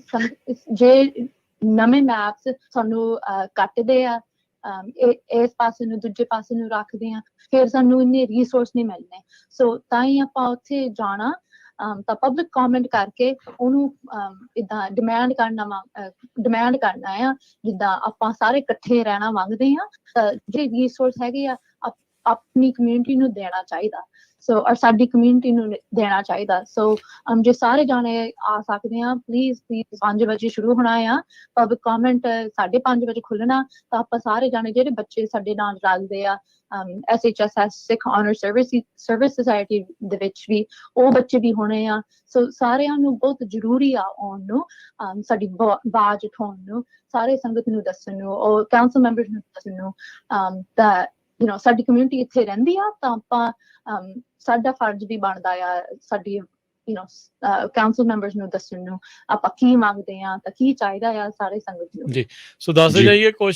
ਜੇ ਨਵੇਂ ਮੈਪਸ ਸਾਨੂੰ ਕੱਟਦੇ ਆ ਇਸ ਪਾਸੇ ਨੂੰ ਦੂਜੇ ਪਾਸੇ ਨੂੰ ਰੱਖਦੇ ਆ ਫਿਰ ਸਾਨੂੰ ਇੰਨੇ ਰਿਸੋਰਸ ਨਹੀਂ ਮਿਲਣੇ। ਸੋ ਤਾਂ ਹੀ ਆਪਾਂ ਉੱਥੇ ਜਾਣਾ ਤਾਂ ਪਬਲਿਕ ਕਮੈਂਟ ਕਰਕੇ ਉਹਨੂੰ ਇੱਦਾਂ ਡਿਮਾਂਡ ਕਰਨਾ ਆ ਜਿੱਦਾਂ ਆਪਾਂ ਸਾਰੇ ਇਕੱਠੇ ਰਹਿਣਾ ਮੰਗਦੇ ਆ। ਜਿਹੜੇ ਰਿਸੋਰਸ ਹੈਗੇ ਆ ਆਪਣੀ ਕਮਿਊਨਿਟੀ ਨੂੰ ਦੇਣਾ ਚਾਹੀਦਾ। ਸੋ ਔਰ ਸਾਡੀ ਕਮਿਊਨਿਟੀ ਨੂੰ ਦੇਣਾ ਚਾਹੀਦਾ। ਸੋ ਜੇ ਸਾਰੇ ਜਾਣੇ ਆ ਸਕਦੇ ਆ, ਪਲੀਜ਼ 5 ਵਜੇ ਸ਼ੁਰੂ ਹੋਣਾ ਆ, ਪਬਲਿਕ ਕਮੈਂਟ 5:30 ਵਜੇ ਖੁੱਲਣਾ, ਤਾਂ ਆਪਾਂ ਸਾਰੇ ਜਾਣੇ ਜਿਹੜੇ ਬੱਚੇ ਸਾਡੇ ਨਾਲ ਰਲਦੇ ਆ SHSS ਸਿੱਖ ਆਨਰ ਸਰਵਿਸ ਸੁਸਾਇਟੀ ਦੇ ਵਿੱਚ ਵੀ ਉਹ ਬੱਚੇ ਵੀ ਹੋਣੇ ਆ। ਸੋ ਸਾਰਿਆਂ ਨੂੰ ਬਹੁਤ ਜ਼ਰੂਰੀ ਆ ਆਉਣ ਨੂੰ, ਸਾਡੀ ਆਵਾਜ਼ ਉਠਾਉਣ ਨੂੰ, ਸਾਰੇ ਸੰਗਤ ਨੂੰ ਦੱਸਣ ਨੂੰ, ਔਰ ਕਾਉਂਸਲ ਮੈਂਬਰਸ ਨੂੰ ਦੱਸਣ ਨੂੰ that ਸਾਡੀ ਕਮਿਊਨਿਟੀ ਇੱਥੇ ਰਹਿੰਦੀ ਆ, ਤਾਂ ਆਪਾਂ ਸਾਡਾ ਫਰਜ਼ ਵੀ ਬਣਦਾ ਆ ਸਾਡੀ ਕਾਉਂਸਲ ਮੈਂਬਰਸ ਨੂੰ ਦੱਸਣ ਨੂੰ ਆਪਾਂ ਕੀ ਮੰਗਦੇ ਆ ਤਾਂ ਕੀ ਚਾਹੀਦਾ ਆ ਸਾਰੇ ਸੰਗਤ ਨੂੰ। ਜੀ ਸੋ ਦੱਸਦੇ ਜਾਈਏ, ਕੁਝ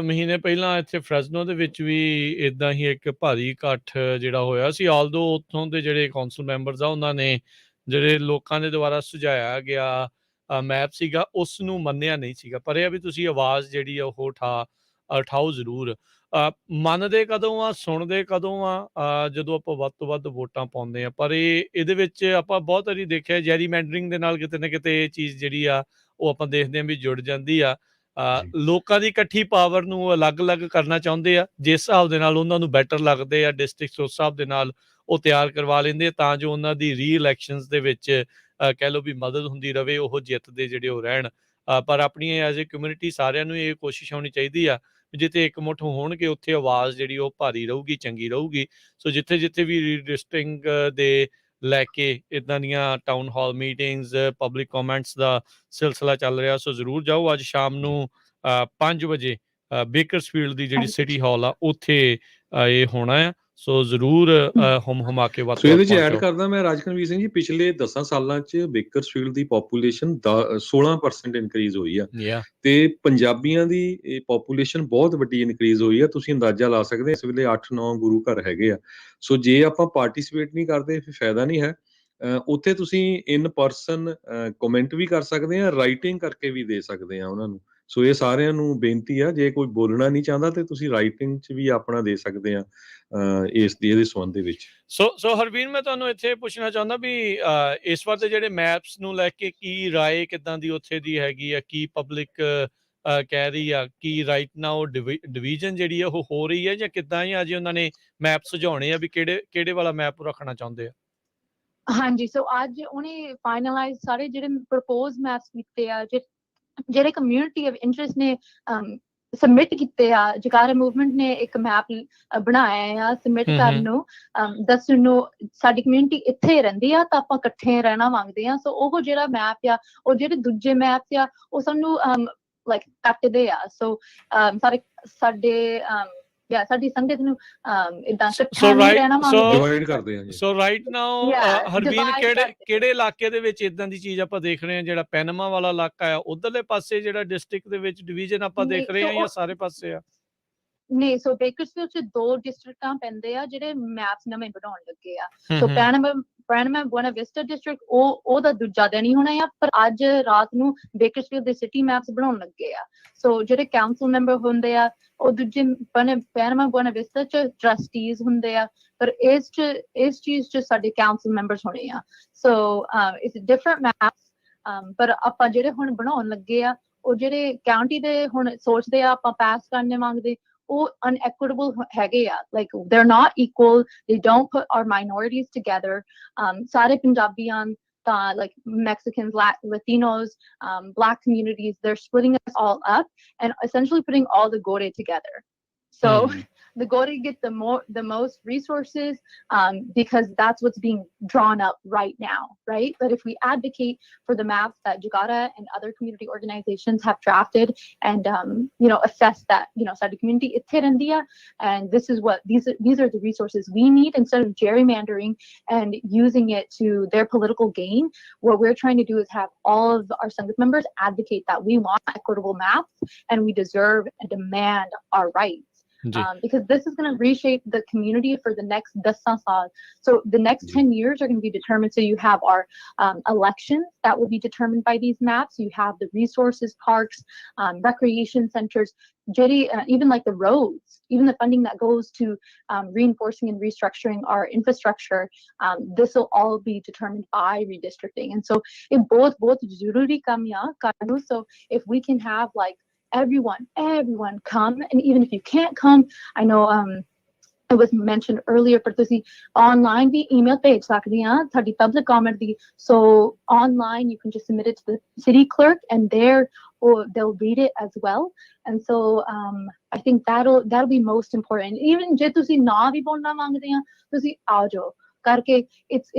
ਮਹੀਨੇ ਪਹਿਲਾਂ ਇੱਥੇ ਫ੍ਰੈਜ਼ਨੋ ਦੇ ਵਿੱਚ ਵੀ ਇਦਾਂ ਹੀ ਇੱਕ ਭਾਰੀ ਇਕੱਠ ਜਿਹੜਾ ਹੋਇਆ ਸੀ। ਆਲਦੋ ਉੱਥੋਂ ਦੇ ਜਿਹੜੇ ਕਾਉਂਸਲ ਮੈਂਬਰਸ ਆ ਉਹਨਾਂ ਨੇ ਜਿਹੜੇ ਲੋਕਾਂ ਦੇ ਦੁਆਰਾ ਸੁਝਾਇਆ ਗਿਆ ਮੈਪ ਸੀਗਾ ਉਸ ਨੂੰ ਮੰਨਿਆ ਨਹੀਂ ਸੀਗਾ, ਪਰ ਇਹ ਆ ਵੀ ਤੁਸੀਂ ਆਵਾਜ਼ ਜਿਹੜੀ ਆ ਉਹ ਉਠਾਓ ਜ਼ਰੂਰ। ਮੰਨਦੇ ਕਦੋਂ ਆ, ਸੁਣਦੇ ਕਦੋਂ ਆ, ਜਦੋਂ ਆਪਾਂ ਵੱਧ ਤੋਂ ਵੱਧ ਵੋਟਾਂ ਪਾਉਂਦੇ ਆ। ਪਰ ਇਹਦੇ ਵਿੱਚ ਆਪਾਂ ਬਹੁਤ ਵਾਰੀ ਦੇਖਿਆ ਜੈਰੀਮੈਂਡਰਿੰਗ ਦੇ ਨਾਲ ਕਿਤੇ ਨਾ ਕਿਤੇ ਇਹ ਚੀਜ਼ ਜਿਹੜੀ ਆ ਉਹ ਆਪਾਂ ਦੇਖਦੇ ਹਾਂ ਵੀ ਜੁੜ ਜਾਂਦੀ ਆ। ਲੋਕਾਂ ਦੀ ਇਕੱਠੀ ਪਾਵਰ ਨੂੰ ਅਲੱਗ-ਅਲੱਗ ਕਰਨਾ ਚਾਹੁੰਦੇ ਆ, ਜਿਸ ਹਿਸਾਬ ਦੇ ਨਾਲ ਉਹਨਾਂ ਨੂੰ ਬੈਟਰ ਲੱਗਦੇ ਆ ਡਿਸਟ੍ਰਿਕਟਸ ਉਸ ਹਿਸਾਬ ਦੇ ਨਾਲ ਉਹ ਤਿਆਰ ਕਰਵਾ ਲੈਂਦੇ ਤਾਂ ਜੋ ਉਹਨਾਂ ਦੀ ਰੀ-ਇਲੈਕਸ਼ਨਸ ਦੇ ਵਿੱਚ ਕਹਿ ਲਓ ਵੀ ਮਦਦ ਹੁੰਦੀ ਰਹੇ, ਉਹ ਜਿੱਤਦੇ ਜਿਹੜੇ ਉਹ ਰਹਿਣ। ਪਰ ਆਪਣੀ ਐਜ਼ ਏ ਕਮਿਊਨਿਟੀ ਸਾਰਿਆਂ ਨੂੰ ਇਹ ਕੋਸ਼ਿਸ਼ ਹੋਣੀ ਚਾਹੀਦੀ ਆ ਜਿੱਥੇ ਇਕਮੁੱਠ ਹੋਣਗੇ ਉੱਥੇ ਆਵਾਜ਼ ਜਿਹੜੀ ਉਹ ਭਾਰੀ ਰਹੂਗੀ, ਚੰਗੀ ਰਹੂਗੀ। ਸੋ ਜਿੱਥੇ ਵੀ ਰੀਡਿਸਟ੍ਰਿਕਟਿੰਗ ਦੇ ਲੈ ਕੇ ਇੱਦਾਂ ਦੀਆਂ town hall meetings, public comments ਦਾ ਸਿਲਸਿਲਾ ਚੱਲ ਰਿਹਾ, ਸੋ ਜ਼ਰੂਰ ਜਾਓ। ਅੱਜ ਸ਼ਾਮ ਨੂੰ 5 ਵਜੇ ਬੇਕਰਸਫੀਲਡ ਦੀ ਜਿਹੜੀ ਸਿਟੀ ਹਾਲ ਆ ਉੱਥੇ ਇਹ ਹੋਣਾ ਆ। ਸੋ ਜ਼ਰੂਰ ਹੁਮਾ ਕੇ ਵੱਧ ਇਹਦੇ ਚ ਐਡ ਕਰਦਾ ਮੈਂ ਰਾਜਕਨਵੀਰ ਸਿੰਘ ਜੀ, ਪਿਛਲੇ 10 ਸਾਲਾਂ ਚ ਬੇਕਰਸਫੀਲਡ ਦੀ ਪੋਪੂਲੇਸ਼ਨ 16% ਇਨਕਰੀਜ਼ ਹੋਈ ਆ ਤੇ ਪੰਜਾਬੀਆਂ ਦੀ ਪੋਪੂਲੇਸ਼ਨ ਬਹੁਤ ਵੱਡੀ ਇਨਕਰੀਜ਼ ਹੋਈ ਆ। ਤੁਸੀਂ ਅੰਦਾਜ਼ਾ ਲਾ ਸਕਦੇ ਇਸ ਵੇਲੇ 8-9 ਗੁਰੂ ਘਰ ਹੈਗੇ ਆ। ਸੋ ਜੇ ਆਪਾਂ ਪਾਰਟਿਸਿਪੇਟ ਨਹੀਂ ਕਰਦੇ ਫਿਰ ਫਾਇਦਾ ਨਹੀਂ ਹੈ। ਉੱਥੇ ਤੁਸੀਂ ਇਨ ਪਰਸਨ ਕਮੈਂਟ ਵੀ ਕਰ ਸਕਦੇ ਆ, ਰਾਈਟਿੰਗ ਕਰਕੇ ਵੀ ਦੇ ਸਕਦੇ ਆ ਉਹਨਾਂ ਨੂੰ। ਸੋ ਇਹ ਸਾਰਿਆਂ ਨੂੰ ਬੇਨਤੀ ਆ, ਜੇ ਕੋਈ ਬੋਲਣਾ ਨਹੀਂ ਚਾਹੁੰਦਾ ਤੇ ਤੁਸੀਂ ਰਾਈਟਿੰਗ 'ਚ ਵੀ ਆਪਣਾ ਦੇ ਸਕਦੇ ਆ ਇਹਦੇ ਸੰਬੰਧ ਦੇ ਵਿੱਚ। ਸੋ ਹਰਵੀਨ, ਮੈਂ ਤੁਹਾਨੂੰ ਇੱਥੇ ਪੁੱਛਣਾ ਚਾਹੁੰਦਾ ਵੀ ਇਸ ਵਾਰ ਦੇ ਜਿਹੜੇ ਮੈਪਸ ਨੂੰ ਲੈ ਕੇ ਕੀ ਰਾਏ ਕਿੱਦਾਂ ਦੀ ਉੱਥੇ ਦੀ ਹੈਗੀ ਆ, ਕੀ ਪਬਲਿਕ ਕਹਿ ਰਹੀ ਆ, ਕੀ ਰਾਈਟ ਨਾਓ ਡਿਵੀਜ਼ਨ ਜਿਹੜੀ ਆ ਉਹ ਹੋ ਰਹੀ ਹੈ ਜਾਂ ਕਿੱਦਾਂ ਹੀ ਅਜੇ ਉਹਨਾਂ ਨੇ ਮੈਪ ਸੁਝਾਉਣੇ ਆ ਵੀ ਕਿਹੜੇ ਵਾਲਾ ਮੈਪ ਰੱਖਣਾ ਚਾਹੁੰਦੇ ਆ? ਹਾਂਜੀ, ਸੋ ਅੱਜ ਉਹਨੇ ਫਾਈਨਲਾਈਜ਼ ਸਾਰੇ ਜਿਹੜੇ ਪ੍ਰਪੋਜ਼ ਮੈਪਸ ਕੀਤੇ ਆ, ਜਿਹੜੇ ਕਮਿਊਨਿਟੀ ਆਫ ਇੰਟਰਸਟ ਨੇ ਸਬਮਿਟ ਕੀਤੇ ਆ। ਜਕਾਰਾ ਮੂਵਮੈਂਟ ਨੇ ਇੱਕ ਮੈਪ ਬਣਾਇਆ ਆ ਸਬਮਿਟ ਕਰਨ ਨੂੰ, ਦੱਸਣ ਨੂੰ ਸਾਡੀ ਕਮਿਊਨਿਟੀ ਇੱਥੇ ਰਹਿੰਦੀ ਆ ਤਾਂ ਆਪਾਂ ਇਕੱਠੇ ਰਹਿਣਾ ਮੰਗਦੇ ਆ। ਸੋ ਉਹ ਜਿਹੜਾ ਮੈਪ ਆ, ਉਹ ਜਿਹੜੇ ਦੂਜੇ ਮੈਪ ਆ ਉਹ ਸਾਨੂੰ ਕੱਟਦੇ ਆ। ਸੋ ਸਾਡੇ ਸਾਡੀ ਸੰਗਤ ਨੂੰ ਇਦਾਂ ਡਿਵਾਈਡ ਕਰਦੇ ਆ ਜੀ। ਸੋ ਰਾਈਟ ਨਾਓ ਹਰਵੀਨ, ਕਿਹੜੇ ਇਲਾਕੇ ਦੇ ਵਿੱਚ ਇਦਾਂ ਦੀ ਚੀਜ਼ ਆਪਾਂ ਦੇਖ ਰਹੇ ਹਾਂ? ਜਿਹੜਾ ਪੈਨਮਾ ਵਾਲਾ ਇਲਾਕਾ ਆ ਉਧਰਲੇ ਪਾਸੇ ਜਿਹੜਾ ਡਿਸਟ੍ਰਿਕਟ ਦੇ ਵਿੱਚ ਡਿਵੀਜ਼ਨ ਆਪਾਂ ਦੇਖ ਰਹੇ ਹਾਂ ਜਾਂ ਸਾਰੇ ਪਾਸੇ ਆ? ਨਹੀਂ, ਸੋ ਬੇਕਰਸਫੀਲਡ 'ਚ 2 ਡਿਸਟ੍ਰਿਕਟਾਂ ਪੈਂਦੇ ਆ ਜਿਹੜੇ ਮੈਪਸ ਨਵੇਂ ਬਣਾਉਣ ਲੱਗੇ ਆ। ਸੋ ਪੈਨਮਾ ਬੁਏਨਾ ਵਿਸਟਾ ਡਿਸਟ੍ਰਿਕਟ ਉਹਦਾ ਦੂਜਾ ਦਿਨ ਹੀ ਹੋਣਾ ਆ, ਪਰ ਅੱਜ ਰਾਤ ਨੂੰ ਬੇਕਰਸਫੀਲਡ ਦੇ ਸਿਟੀ ਮੈਪਸ ਬਣਾਉਣ ਲੱਗੇ ਆ। ਸੋ ਜਿਹੜੇ ਕਾਉਂਸਲ ਮੈਂਬਰ ਹੁੰਦੇ ਆ ਉਹ ਦੂਜੇ ਪੈਨਮਾ ਬੁਏਨਾ ਵਿਸਟਾ 'ਚ ਟਰਸਟੀਜ਼ ਹੁੰਦੇ ਆ, ਪਰ ਇਸ ਚੀਜ਼ 'ਚ ਸਾਡੇ ਕਾਉਂਸਲ ਮੈਂਬਰਸ ਹੋਣੇ ਆ। ਸੋ ਇਟਸ ਡਿਫਰੈਂਟ ਮੈਪਸ, ਪਰ ਆਪਾਂ ਜਿਹੜੇ ਹੁਣ ਬਣਾਉਣ ਲੱਗੇ ਆ ਉਹ ਜਿਹੜੇ ਕਾਉਂਟੀ ਦੇ ਹੁਣ ਸੋਚਦੇ ਆ ਆਪਾਂ ਪਾਸ ਕਰਨੇ ਮੰਗਦੇ, ਉਹ unequitable ਹੈਗੇ ਆ। Like they're not equal, they don't put our minorities together. ਸਾਰੇ ਪੰਜਾਬੀਆਂ ਤਾਂ like Mexicans, Latinos, Black communities, they're splitting us all up and essentially putting all the Gore together. So the Gore get the most resources because that's what's being drawn up right now, right? But if we advocate for the maps that Jagara and other community organizations have drafted and assess that sadi community ithe rendi hai and this is what these are the resources we need, instead of gerrymandering and using it to their political gain, what we're trying to do is have all of our Sangat members advocate that we want equitable maps and we deserve and demand our rights. Because this is going to reshape the community for the next 10 saal. So the next 10 years are going to be determined. So you have our elections that will be determined by these maps. You have the resources, parks, recreation centers, even like the roads, even the funding that goes to reinforcing and restructuring our infrastructure. This will all be determined by redistricting. And so it both zururi kam ya karnu. So if we can have like everyone come, and even if you can't come, I know it was mentioned earlier, but ਤੁਸੀਂ online ਵੀ email ਭੇਜ ਸਕਦੇ ਆ ਤੁਹਾਡੀ public comment the, so online you can just submit it to the city clerk and there or they'll read it as well, and so I think that'll be most important. Even ਜੇ ਤੁਸੀਂ ਨਾ ਵੀ ਬੋਲਣਾ ਮੰਗਦੇ ਆ ਤੁਸੀਂ ਆ ਜਾਓ ਕਰਕੇ,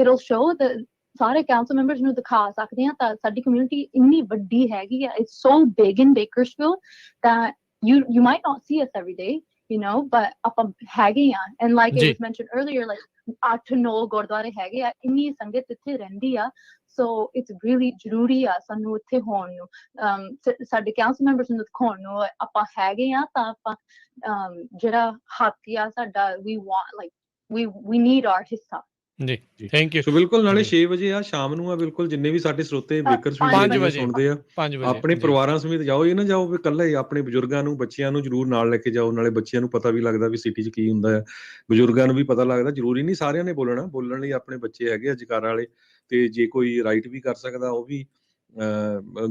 it'll show the ਸਾਰੇ council members ਨੂੰ ਦਿਖਾ ਸਕਦੇ ਆ ਤਾਂ ਸਾਡੀ community ਇੰਨੀ ਵੱਡੀ ਹੈਗੀ ਆ, it's so big in Bakersfield that you might not see us every day, you know, but ਆਪਾਂ ਹੈਗੇ ਆ, and like it was mentioned earlier, like 8-9 ਗੁਰਦੁਆਰੇ ਹੈਗੇ ਆ, ਇੰਨੀ ਸੰਗਤ ਇੱਥੇ ਰਹਿੰਦੀ ਆ, so it's really ਜ਼ਰੂਰੀ ਆ ਸਾਨੂੰ ਇੱਥੇ ਹੋਣ ਨੂੰ, ਸਾਡੇ council members ਨੂੰ ਦਿਖਾਉਣ ਨੂੰ ਆਪਾਂ ਹੈਗੇ ਆ, ਤਾਂ ਆਪਾਂ ਜਿਹੜਾ ਹੱਕ ਆ ਸਾਡਾ, we want like we need our ਹਿੱਸਾ। ਜੀ ਥੈਂਕ ਯੂ। ਸੋ ਬਿਲਕੁਲ ਨਾਲੇ 6 ਵਜੇ ਆ ਸ਼ਾਮ ਨੂੰ ਆ, ਬਿਲਕੁਲ ਜਿੰਨੇ ਵੀ ਸਾਡੇ ਸਰੋਤੇ ਬੇਕਰਸਫੀਲਡ ਦੇ ਸੁਣਦੇ ਆ 5 ਵਜੇ ਆਪਣੇ ਪਰਿਵਾਰਾਂ ਸਮੇਤ ਜਾਓ, ਇਹ ਨਾ ਜਾਓ ਵੀ ਇਕੱਲਾ ਹੀ, ਆਪਣੇ ਬਜ਼ੁਰਗਾਂ ਨੂੰ ਬੱਚਿਆਂ ਨੂੰ ਜ਼ਰੂਰ ਨਾਲ ਲੈ ਕੇ ਜਾਓ, ਨਾਲੇ ਬੱਚਿਆਂ ਨੂੰ ਪਤਾ ਵੀ ਲੱਗਦਾ ਵੀ ਸਿਟੀ 'ਚ ਕੀ ਹੁੰਦਾ ਹੈ, ਬਜ਼ੁਰਗਾਂ ਨੂੰ ਵੀ ਪਤਾ ਲੱਗਦਾ। ਜ਼ਰੂਰੀ ਨਹੀਂ ਸਾਰਿਆਂ ਨੇ ਬੋਲਣਾ, ਬੋਲਣ ਲਈ ਆਪਣੇ ਬੱਚੇ ਹੈਗੇ ਆ ਜਕਾਰਾ ਵਾਲੇ, ਤੇ ਜੇ ਕੋਈ ਰਾਈਟ ਵੀ ਕਰ ਸਕਦਾ ਉਹ ਵੀ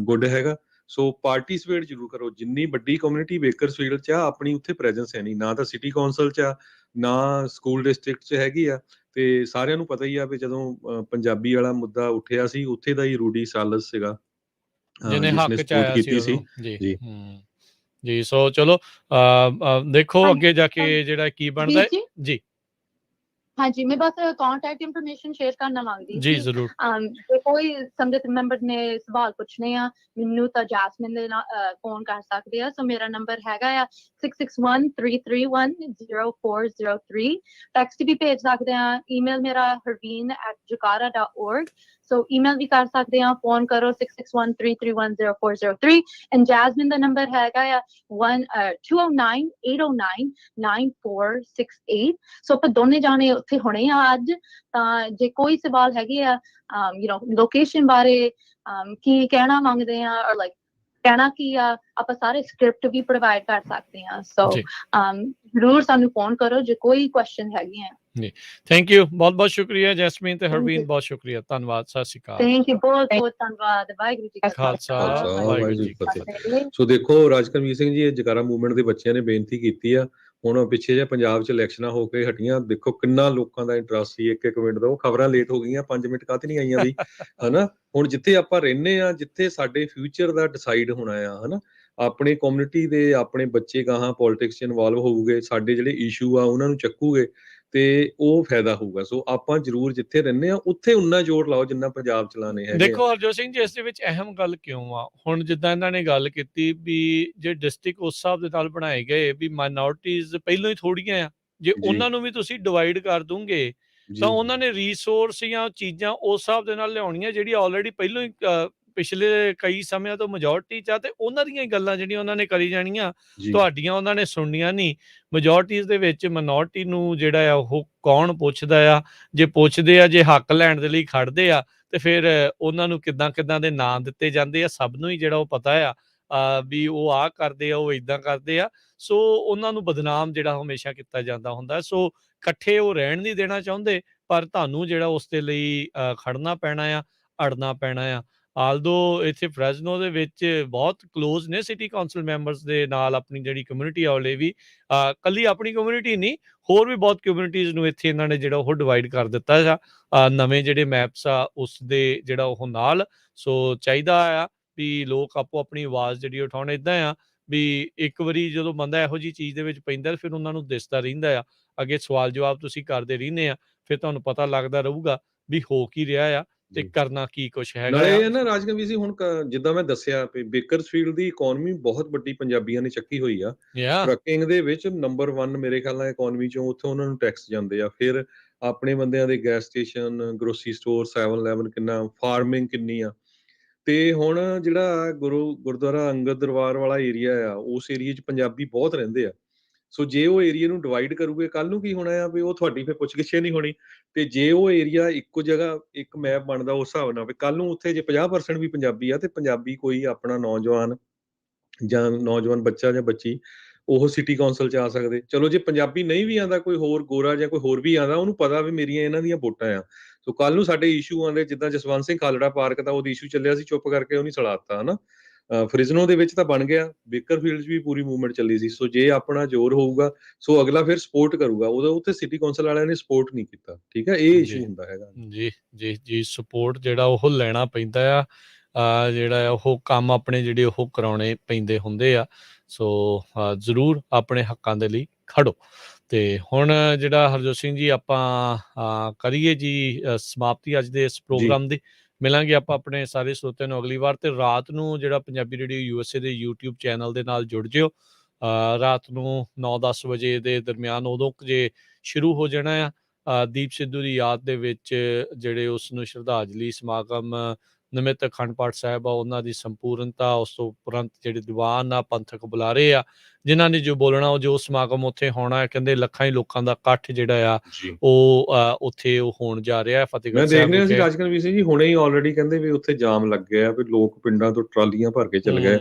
ਗੁੱਡ ਹੈਗਾ। ਸੋ ਪਾਰਟੀਸਪੇਟ ਜ਼ਰੂਰ ਕਰੋ, ਜਿੰਨੀ ਵੱਡੀ ਕਮਿਊਨਿਟੀ ਬੇਕਰਸਫੀਲਡ 'ਚ ਆ ਆਪਣੀ ਉੱਥੇ ਪ੍ਰੈਜ਼ੈਂਸ ਹੈ ਨਹੀਂ, ਨਾ ਤਾਂ ਸਿਟੀ ਕੌਂਸਲ 'ਚ ਆ ਨਾ ਸਕੂਲ ਡਿਸਟ੍ਰਿਕਟ 'ਚ ਹੈਗੀ ਆ, ਤੇ ਸਾਰਿਆਂ ਨੂੰ ਪਤਾ ਹੀ ਆ ਵੀ ਜਦੋਂ ਪੰਜਾਬੀ ਵਾਲਾ ਮੁੱਦਾ ਉੱਠਿਆ ਸੀ ਉੱਥੇ ਦਾ ਹੀ ਰੂਡੀ ਸਾਲਸ ਸੀਗਾ ਜਿਹਨੇ ਹੱਕ ਚ ਆਇਆ ਕੀਤੀ ਸੀ। ਜੀ ਜੀ ਸੋ ਚਲੋ ਦੇਖੋ ਅੱਗੇ ਜਾ ਕੇ ਜਿਹੜਾ ਕੀ ਬਣਦਾ ਹੈ। ਜੀ ਹਾਂਜੀ, ਮੈਂ ਬਸ ਕੰਟੈਕਟ ਇਨਫੋਰਮੇਸ਼ਨ ਸ਼ੇਅਰ ਕਰਨਾ ਮੰਗਦੀ ਜੀ ਜ਼ਰੂਰ। ਜੇ ਕੋਈ ਸੰਗਤ ਮੈਂਬਰ ਨੇ ਸਵਾਲ ਪੁੱਛਣੇ ਆ ਮੈਨੂੰ ਤਾਂ ਜੈਸਮਿਨ ਦੇ ਨਾਲ ਫੋਨ ਕਰ ਸਕਦੇ ਆ, ਸੋ ਮੇਰਾ ਨੰਬਰ ਹੈਗਾ ਆ 6613310403, ਟੈਕਸਟ ਵੀ ਭੇਜ ਸਕਦੇ ਆ, ਈਮੇਲ ਮੇਰਾ harveen@jakara.org, ਸੋ ਈਮੇਲ ਵੀ ਕਰ ਸਕਦੇ ਆ, ਫੋਨ ਕਰੋ 6613310403, ਐਂਡ ਜੈਸਮਿਨ ਦਾ ਨੰਬਰ ਹੈਗਾ ਆ 209-809-9468, ਸੋ ਆਪਾਂ ਦੋਨੇ ਜਾਣੇ ਉੱਥੇ ਹੋਣੇ ਆ ਅੱਜ, ਤਾਂ ਜੇ ਕੋਈ ਸਵਾਲ ਹੈਗੇ ਆ you know ਲੋਕੇਸ਼ਨ ਬਾਰੇ ਕੀ ਕਹਿਣਾ ਮੰਗਦੇ ਆ, ਔਰ ਲਾਈਕ ਕਹਿਣਾ ਕੀ ਆ, ਆਪਾਂ ਸਾਰੇ ਸਕ੍ਰਿਪਟ ਵੀ ਪ੍ਰੋਵਾਈਡ ਕਰ ਸਕਦੇ ਆ, ਸੋ ਜ਼ਰੂਰ ਸਾਨੂੰ ਫੋਨ ਕਰੋ ਜੇ ਕੋਈ ਕੁਐਸਚਨ ਹੈਗੇ ਆ। ਜੀ ਥੈਂਕ ਯੂ, ਬਹੁਤ ਬਹੁਤ ਸ਼ੁਕਰੀਆ ਜੈਸਮੀਨ ਤੇ ਹਰਵੀਨ, ਬਹੁਤ ਸ਼ੁਕਰੀਆ, ਧੰਨਵਾਦ, ਸਤਿ ਸ਼੍ਰੀ ਅਕਾਲ। ਥੈਂਕ ਯੂ, ਬਹੁਤ ਬਹੁਤ ਧੰਨਵਾਦ। ਵਾਹਿਗੁਰੂ ਜੀ ਕਾ ਖਾਲਸਾ ਵਾਹਿਗੁਰੂ ਜੀ ਕੀ ਫਤਿਹ। ਸੋ ਦੇਖੋ ਰਾਜਕਰਮਜੀਤ ਸਿੰਘ ਜੀ, ਇਹ ਜਕਾਰਾ ਮੂਵਮੈਂਟ ਦੇ ਬੱਚਿਆਂ ਨੇ ਬੇਨਤੀ ਕੀਤੀ ਆ, ਹੁਣ ਪਿੱਛੇ ਜੇ ਪੰਜਾਬ 'ਚ ਇਲੈਕਸ਼ਨਾਂ ਹੋ ਕੇ ਹਟੀਆਂ, ਦੇਖੋ ਕਿੰਨਾ ਲੋਕਾਂ ਦਾ ਇੰਟਰਸਟ ਸੀ, ਇੱਕ ਮਿੰਟ ਦਾ ਉਹ ਖਬਰਾਂ ਲੇਟ ਹੋ ਗਈਆਂ, 5 ਮਿੰਟ ਕਾਹਤੇ ਨਹੀਂ ਆਈਆਂ ਦੀ, ਹਨਾ। ਹੁਣ ਜਿੱਥੇ ਆਪਾਂ ਰਹਿੰਦੇ ਆ, ਜਿੱਥੇ ਸਾਡੇ ਫਿਊਚਰ ਦਾ ਡਿਸਾਈਡ ਹੋਣਾ ਆ, ਹਨਾ, ਆਪਣੀ ਕਮਿਊਨਿਟੀ ਦੇ ਆਪਣੇ ਬੱਚੇ ਗਾਹਾਂ ਪੋਲਿਟਿਕਸ 'ਚ ਇਨਵੋਲਵ ਹੋਊਗੇ, ਸਾਡੇ ਜਿਹੜੇ ਇਸ਼ੂ ਆ ਉਹਨਾਂ ਨੂੰ ਚੱਕੂਗੇ ਤੇ ਉਹ ਫਾਇਦਾ ਹੋਊਗਾ। ਸੋ ਆਪਾਂ ਜ਼ਰੂਰ ਜਿੱਥੇ ਰਹਿੰਦੇ ਆ ਉੱਥੇ ਉਨਾ ਜ਼ੋਰ ਲਾਓ ਜਿੰਨਾ ਪੰਜਾਬ ਚਲਾਣੇ ਹੈਗੇ। ਦੇਖੋ ਹਰਜੋਤ ਸਿੰਘ ਜੀ, ਇਸ ਦੇ ਵਿੱਚ ਅਹਿਮ ਗੱਲ ਕਿਉਂ ਆ, ਹੁਣ ਜਿੱਦਾਂ ਇਹਨਾਂ ਨੇ ਗੱਲ ਕੀਤੀ ਵੀ ਜੇ ਡਿਸਟ੍ਰਿਕਟ ਉਸ ਹਿਸਾਬ ਦੇ ਨਾਲ ਬਣਾਏ ਗਏ ਵੀ ਮਾਈਨੋਰਟੀਜ਼ ਪਹਿਲਾਂ ਹੀ ਥੋੜੀਆਂ ਆ, ਜੇ ਉਹਨਾਂ ਨੂੰ ਵੀ ਤੁਸੀਂ ਡਿਵਾਈਡ ਕਰ ਦੂੰਗੇ ਤਾਂ ਉਹਨਾਂ ਨੇ ਰਿਸੋਰਸ ਜਾਂ ਚੀਜ਼ਾਂ ਉਸ ਹਿਸਾਬ ਦੇ ਨਾਲ ਲਿਆਉਣੀਆਂ ਜਿਹੜੀਆਂ ਆਲਰੇਡੀ ਪਹਿਲਾਂ ਹੀ ਪਿਛਲੇ ਕਈ ਸਮਿਆਂ ਤੋਂ ਮੈਜੋਰਟੀ 'ਚ ਆ, ਤੇ ਉਹਨਾਂ ਦੀਆਂ ਗੱਲਾਂ ਜਿਹੜੀਆਂ ਉਹਨਾਂ ਨੇ ਕਰੀ ਜਾਣੀਆਂ, ਤੁਹਾਡੀਆਂ ਉਹਨਾਂ ਨੇ ਸੁਣਨੀਆਂ ਨਹੀਂ। ਮੈਜੋਰਟੀਜ਼ ਦੇ ਵਿੱਚ ਮਿਨੋਰਟੀ ਨੂੰ ਜਿਹੜਾ ਆ ਉਹ ਕੌਣ ਪੁੱਛਦਾ ਆ, ਜੇ ਪੁੱਛਦੇ ਆ, ਜੇ ਹੱਕ ਲੈਣ ਦੇ ਲਈ ਖੜਦੇ ਆ, ਤੇ ਫਿਰ ਉਹਨਾਂ ਨੂੰ ਕਿੱਦਾਂ ਦੇ ਨਾਂ ਦਿੱਤੇ ਜਾਂਦੇ ਆ, ਸਭ ਨੂੰ ਹੀ ਜਿਹੜਾ ਉਹ ਪਤਾ ਆ ਵੀ ਉਹ ਆਹ ਕਰਦੇ ਆ, ਉਹ ਏਦਾਂ ਕਰਦੇ ਆ, ਸੋ ਉਹਨਾਂ ਨੂੰ ਬਦਨਾਮ ਜਿਹੜਾ ਹਮੇਸ਼ਾ ਕੀਤਾ ਜਾਂਦਾ ਹੁੰਦਾ। ਸੋ ਇਕੱਠੇ ਉਹ ਰਹਿਣ ਨਹੀਂ ਦੇਣਾ ਚਾਹੁੰਦੇ, ਪਰ ਤੁਹਾਨੂੰ ਜਿਹੜਾ ਉਸ ਦੇ ਲਈ ਖੜਨਾ ਪੈਣਾ ਆ, ਅੜਨਾ ਪੈਣਾ ਆ। ਆਲਦੋ ਇੱਥੇ ਫਰੈਜ਼ਨੋ ਦੇ ਵਿੱਚ ਬਹੁਤ ਕਲੋਜ਼ ਨੇ ਸਿਟੀ ਕਾਉਂਸਲ ਮੈਂਬਰਸ ਦੇ ਨਾਲ ਆਪਣੀ ਜਿਹੜੀ ਕਮਿਊਨਿਟੀ ਆ, ਵਾਲੇ ਵੀ ਕੱਲੀ ਆਪਣੀ ਕਮਿਊਨਿਟੀ ਨਹੀਂ, ਹੋਰ ਵੀ ਬਹੁਤ ਕਮਿਊਨਿਟੀਜ਼ ਨੂੰ ਇੱਥੇ ਇਹਨਾਂ ਨੇ ਜਿਹੜਾ ਉਹ ਡਿਵਾਈਡ ਕਰ ਦਿੱਤਾ ਆ ਨਵੇਂ ਜਿਹੜੇ ਮੈਪਸ ਆ ਉਸ ਦੇ ਜਿਹੜਾ ਉਹ ਨਾਲ। ਸੋ ਚਾਹੀਦਾ ਆ ਵੀ ਲੋਕ ਆਪੋ ਆਪਣੀ ਆਵਾਜ਼ ਜਿਹੜੀ ਉਠਾਉਣ। ਇੱਦਾਂ ਆ ਵੀ ਇੱਕ ਵਾਰੀ ਜਦੋਂ ਬੰਦਾ ਇਹੋ ਜਿਹੀ ਚੀਜ਼ ਦੇ ਵਿੱਚ ਪੈਂਦਾ ਫਿਰ ਉਹਨਾਂ ਨੂੰ ਦਿਸਦਾ ਰਹਿੰਦਾ ਆ, ਅੱਗੇ ਸਵਾਲ ਜਵਾਬ ਤੁਸੀਂ ਕਰਦੇ ਰਹਿੰਦੇ ਆ, ਫਿਰ ਤੁਹਾਨੂੰ ਪਤਾ ਲੱਗਦਾ ਰਹੂਗਾ ਵੀ ਹੋ ਕੀ ਰਿਹਾ ਆ ਤੇ ਕਰਨਾ ਕੀ ਕੁਛ ਹੈਗਾ। ਨਾਲੇ ਨਾ ਰਾਜਕਵੀਰ ਜੀ, ਹੁਣ ਜਿੱਦਾਂ ਮੈਂ ਦੱਸਿਆ ਵੀ ਬੇਕਰਸਫੀਲਡ ਦੀ ਇਕਨੋਮੀ ਬਹੁਤ ਵੱਡੀ ਪੰਜਾਬੀਆਂ ਨੇ ਚੱਕੀ ਹੋਈ ਆ, ਟਰੱਕਿੰਗ ਦੇ ਵਿੱਚ ਨੰਬਰ 1 ਮੇਰੇ ਖਿਆਲ ਨਾਲ ਇਕਨੋਮੀ ਚੋਂ, ਉੱਥੋਂ ਉਹਨਾਂ ਨੂੰ ਟੈਕਸ ਜਾਂਦੇ ਆ, ਫਿਰ ਆਪਣੇ ਬੰਦਿਆਂ ਦੇ ਗੈਸ ਸਟੇਸ਼ਨ, ਗਰੋਸਰੀ ਸਟੋਰ, 7-11 ਕਿੰਨਾ, ਫਾਰਮਿੰਗ ਕਿੰਨੀ ਆ। ਤੇ ਹੁਣ ਜਿਹੜਾ ਗੁਰਦੁਆਰਾ ਅੰਗਦ ਦਰਬਾਰ ਵਾਲਾ ਏਰੀਆ ਆ, ਉਸ ਏਰੀਏ 'ਚ ਪੰਜਾਬੀ ਬਹੁਤ ਰਹਿੰਦੇ ਆ। ਸੋ ਜੇ ਉਹ ਏਰੀਆ ਨੂੰ ਡਿਵਾਈਡ ਕਰੂਗੇ, ਕੱਲ ਨੂੰ ਕੀ ਹੋਣਾ ਆ ਵੀ ਉਹ ਤੁਹਾਡੀ ਫਿਰ ਪੁੱਛ-ਗਿੱਛ ਨਹੀਂ ਹੋਣੀ, ਤੇ ਜੇ ਉਹ ਏਰੀਆ ਇੱਕੋ ਜਗ੍ਹਾ ਇੱਕ ਮੈਪ ਬਣਦਾ ਉਸ ਹਿਸਾਬ ਨਾਲ ਵੀ ਕੱਲ ਨੂੰ ਉੱਥੇ ਜੇ 50% ਵੀ ਪੰਜਾਬੀ ਆ, ਤੇ ਪੰਜਾਬੀ ਕੋਈ ਆਪਣਾ ਨੌਜਵਾਨ ਬੱਚਾ ਜਾਂ ਬੱਚੀ ਉਹ ਸਿਟੀ ਕਾਉਂਸਲ 'ਚ ਆ ਸਕਦੇ। ਚਲੋ ਜੇ ਪੰਜਾਬੀ ਨਹੀਂ ਵੀ ਆਉਂਦਾ, ਕੋਈ ਹੋਰ ਗੋਰਾ ਜਾਂ ਕੋਈ ਹੋਰ ਵੀ ਆਉਂਦਾ, ਉਹਨੂੰ ਪਤਾ ਵੀ ਮੇਰੀਆਂ ਇਹਨਾਂ ਦੀਆਂ ਵੋਟਾਂ ਆ। ਸੋ ਕੱਲ ਨੂੰ ਸਾਡੇ ਇਸ਼ੂ ਆਉਂਦੇ, ਜਿੱਦਾਂ ਜਸਵੰਤ ਸਿੰਘ ਖਾਲੜਾ ਪਾਰਕ ਦਾ ਉਹਦਾ ਇਸ਼ੂ ਚੱਲਿਆ ਸੀ, ਚੁੱਪ ਕਰਕੇ ਉਹ ਨਹੀਂ ਸਲਾਤਾ, ਹਨਾ। ਫ੍ਰਿਜ਼ਨੋ ਦੇ ਵਿੱਚ ਤਾਂ ਬਣ ਗਿਆ, ਬੇਕਰਫੀਲਡ 'ਚ ਵੀ ਪੂਰੀ ਮੂਵਮੈਂਟ ਚੱਲੀ ਸੀ। ਸੋ ਜੇ ਆਪਣਾ ਜ਼ੋਰ ਹੋਊਗਾ ਸੋ ਅਗਲਾ ਫਿਰ ਸਪੋਰਟ ਕਰੂਗਾ, ਉਹਦਾ ਉੱਥੇ ਸਿਟੀ ਕੌਂਸਲ ਵਾਲਿਆਂ ਨੇ ਸਪੋਰਟ ਨਹੀਂ ਕੀਤਾ, ਠੀਕ ਹੈ, ਇਹ ਇਸ਼ੂ ਹੁੰਦਾ ਹੈਗਾ। ਜੀ ਸਪੋਰਟ ਜਿਹੜਾ ਉਹ ਲੈਣਾ ਪੈਂਦਾ ਆ, ਜਿਹੜਾ ਆ ਉਹ ਕੰਮ ਆਪਣੇ ਜਿਹੜੇ ਉਹ ਕਰਾਉਣੇ ਪੈਂਦੇ ਹੁੰਦੇ ਆ। ਸੋ ਜ਼ਰੂਰ ਆਪਣੇ ਹੱਕਾਂ ਦੇ ਲਈ ਖੜੋ। ਤੇ ਹੁਣ ਜਿਹੜਾ ਹਰਜੋਤ ਸਿੰਘ ਜੀ ਆਪਾਂ ਕਰੀਏ ਜੀ ਸਮਾਪਤੀ ਅੱਜ ਦੇ ਇਸ ਪ੍ਰੋਗਰਾਮ ਦੀ। ਮਿਲਾਂਗੇ ਆਪਾਂ ਆਪਣੇ ਸਾਰੇ ਸਰੋਤਿਆਂ ਨੂੰ ਅਗਲੀ ਵਾਰ। ਤੇ ਰਾਤ ਨੂੰ ਜਿਹੜਾ ਪੰਜਾਬੀ ਰੇਡੀਓ USA ਦੇ YouTube ਚੈਨਲ ਦੇ ਨਾਲ ਜੁੜ ਜਿਓ। ਰਾਤ ਨੂੰ 9-10 ਵਜੇ ਦੇ ਦਰਮਿਆਨ ਉਦੋਂ ਜੇ ਸ਼ੁਰੂ ਹੋ ਜਾਣਾ ਆ ਦੀਪ ਸਿੱਧੂ ਦੀ ਯਾਦ ਦੇ ਵਿੱਚ ਜਿਹੜੇ ਉਸ ਨੂੰ ਸ਼ਰਧਾਂਜਲੀ ਸਮਾਗਮ ਨਿਮਿਤ ਅਖੰਡ ਪਾਠ ਸਾਹਿਬ ਆ ਉਹਨਾਂ ਦੀ ਸੰਪੂਰਨਤਾ, ਉਸ ਤੋਂ ਉਪਰੰਤ ਜਿਹੜੇ ਦੀਵਾਨ ਆ, ਪੰਥਕ ਬੁਲਾਰੇ ਆ, ਜਿਨ੍ਹਾਂ ਨੇ ਜੋ ਬੋਲਣਾ ਉਹ ਜੋ ਸਮਾਗਮ ਉੱਥੇ ਹੋਣਾ, ਕਹਿੰਦੇ ਲੱਖਾਂ ਹੀ ਲੋਕਾਂ ਦਾ ਇਕੱਠ ਜਿਹੜਾ ਆ ਉਹ ਉੱਥੇ ਉਹ ਹੋਣ ਜਾ ਰਿਹਾ ਫਤਿਹਗੜ੍ਹ ਸਾਹਿਬ। ਮੈਂ ਦੇਖ ਰਿਹਾ ਸੀ ਰਾਜਕਰਨ ਵੀਰ ਸਿੰਘ ਜੀ ਹੁਣੇ ਹੀ ਆਲਰੇਡੀ ਕਹਿੰਦੇ ਵੀ ਉੱਥੇ ਜਾਮ ਲੱਗ ਗਿਆ, ਵੀ ਲੋਕ ਪਿੰਡਾਂ ਤੋਂ ਟਰਾਲੀਆਂ ਭਰ ਕੇ ਚਲੇ ਗਏ।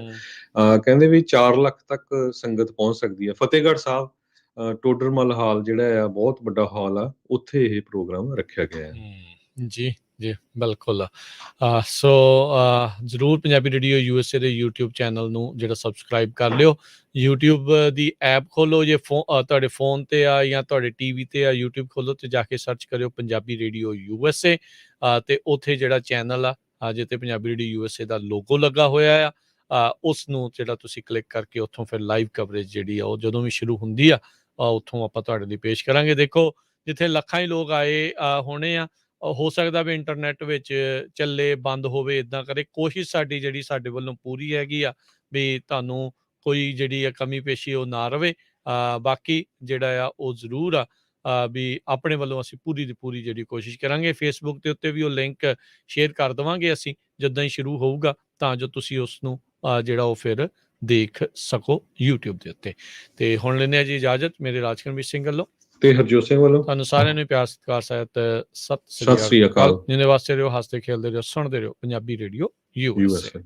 ਕਹਿੰਦੇ ਵੀ 4 ਲੱਖ ਤੱਕ ਸੰਗਤ ਪਹੁੰਚ ਸਕਦੀ ਹੈ। ਫਤਿਹਗੜ੍ਹ ਸਾਹਿਬ ਟੋਡਰਮਲ ਹਾਲ ਜਿਹੜਾ ਆ ਬਹੁਤ ਵੱਡਾ ਹਾਲ ਆ, ਉੱਥੇ ਇਹ ਪ੍ਰੋਗਰਾਮ ਰੱਖਿਆ ਗਿਆ ਹੈ। ਜੀ ਬਿਲਕੁਲ। ਸੋ ਜ਼ਰੂਰ ਪੰਜਾਬੀ ਰੇਡੀਓ USA ਦੇ YouTube ਚੈਨਲ ਨੂੰ ਜਿਹੜਾ ਸਬਸਕ੍ਰਾਈਬ ਕਰ ਲਿਓ। YouTube ਦੀ ਐਪ ਖੋਲੋ, ਜੇ ਤੁਹਾਡੇ ਫੋਨ ਤੇ ਆ ਜਾਂ ਤੁਹਾਡੇ TV ਤੇ ਆ, YouTube ਖੋਲੋ ਤੇ ਜਾ ਕੇ ਸਰਚ ਕਰਿਓ ਪੰਜਾਬੀ ਰੇਡੀਓ USA ਤੇ ਉੱਥੇ ਜਿਹੜਾ ਚੈਨਲ ਆ ਜਿੱਥੇ ਪੰਜਾਬੀ ਰੇਡੀਓ USA ਦਾ ਲੋਗੋ ਲੱਗਾ ਹੋਇਆ ਆ, ਉਸ ਨੂੰ ਜਿਹੜਾ ਤੁਸੀਂ ਕਲਿੱਕ ਕਰਕੇ ਉੱਥੋਂ ਫਿਰ ਲਾਈਵ ਕਵਰੇਜ ਜਿਹੜੀ ਆ ਉਹ ਜਦੋਂ ਵੀ ਸ਼ੁਰੂ ਹੁੰਦੀ ਆ ਉੱਥੋਂ ਆਪਾਂ ਤੁਹਾਡੇ ਲਈ ਪੇਸ਼ ਕਰਾਂਗੇ। ਦੇਖੋ ਜਿੱਥੇ ਲੱਖਾਂ ਹੀ ਲੋਕ ਆਏ ਹੋਣੇ ਆ, ਹੋ ਸਕਦਾ ਵੀ ਇੰਟਰਨੈਟ ਵਿੱਚ ਚੱਲੇ, ਬੰਦ ਹੋਵੇ, ਇੱਦਾਂ ਕਰੇ। ਕੋਸ਼ਿਸ਼ ਸਾਡੀ ਜਿਹੜੀ ਸਾਡੇ ਵੱਲੋਂ ਪੂਰੀ ਹੈਗੀ ਆ ਵੀ ਤੁਹਾਨੂੰ ਕੋਈ ਜਿਹੜੀ ਆ ਕਮੀ ਪੇਸ਼ੀ ਉਹ ਨਾ ਰਵੇ। ਬਾਕੀ ਜਿਹੜਾ ਆ ਉਹ ਜ਼ਰੂਰ ਆ ਵੀ ਆਪਣੇ ਵੱਲੋਂ ਅਸੀਂ ਪੂਰੀ ਦੀ ਪੂਰੀ ਜਿਹੜੀ ਕੋਸ਼ਿਸ਼ ਕਰਾਂਗੇ। ਫੇਸਬੁੱਕ ਦੇ ਉੱਤੇ ਵੀ ਉਹ ਲਿੰਕ ਸ਼ੇਅਰ ਕਰ ਦੇਵਾਂਗੇ ਅਸੀਂ ਜਦੋਂ ਹੀ ਸ਼ੁਰੂ ਹੋਊਗਾ, ਤਾਂ ਜੋ ਤੁਸੀਂ ਉਸ ਨੂੰ ਜਿਹੜਾ ਉਹ ਫਿਰ ਦੇਖ ਸਕੋ YouTube ਦੇ ਉੱਤੇ। ਤੇ ਹੁਣ ਲੈਂਦੇ ਆ ਜੀ ਇਜਾਜ਼ਤ ਮੇਰੇ ਰਾਜਕਰਨਵੀਰ ਸਿੰਘ ਵੱਲੋਂ ਤੇ ਹਰਜੋਤ ਸਿੰਘ ਵੱਲੋਂ। ਤੁਹਾਨੂੰ ਸਾਰਿਆਂ ਨੂੰ ਪਿਆਰ ਸਤਿਕਾਰ ਸਹਿਤ ਸਤਿ ਸ੍ਰੀ ਅਕਾਲ। ਜਿੰਨੇ ਵਾਸਤੇ ਰਹੋ, ਹੱਸਦੇ ਖੇਲਦੇ ਰਹੋ, ਸੁਣਦੇ ਰਹੋ ਪੰਜਾਬੀ ਰੇਡੀਓ USA।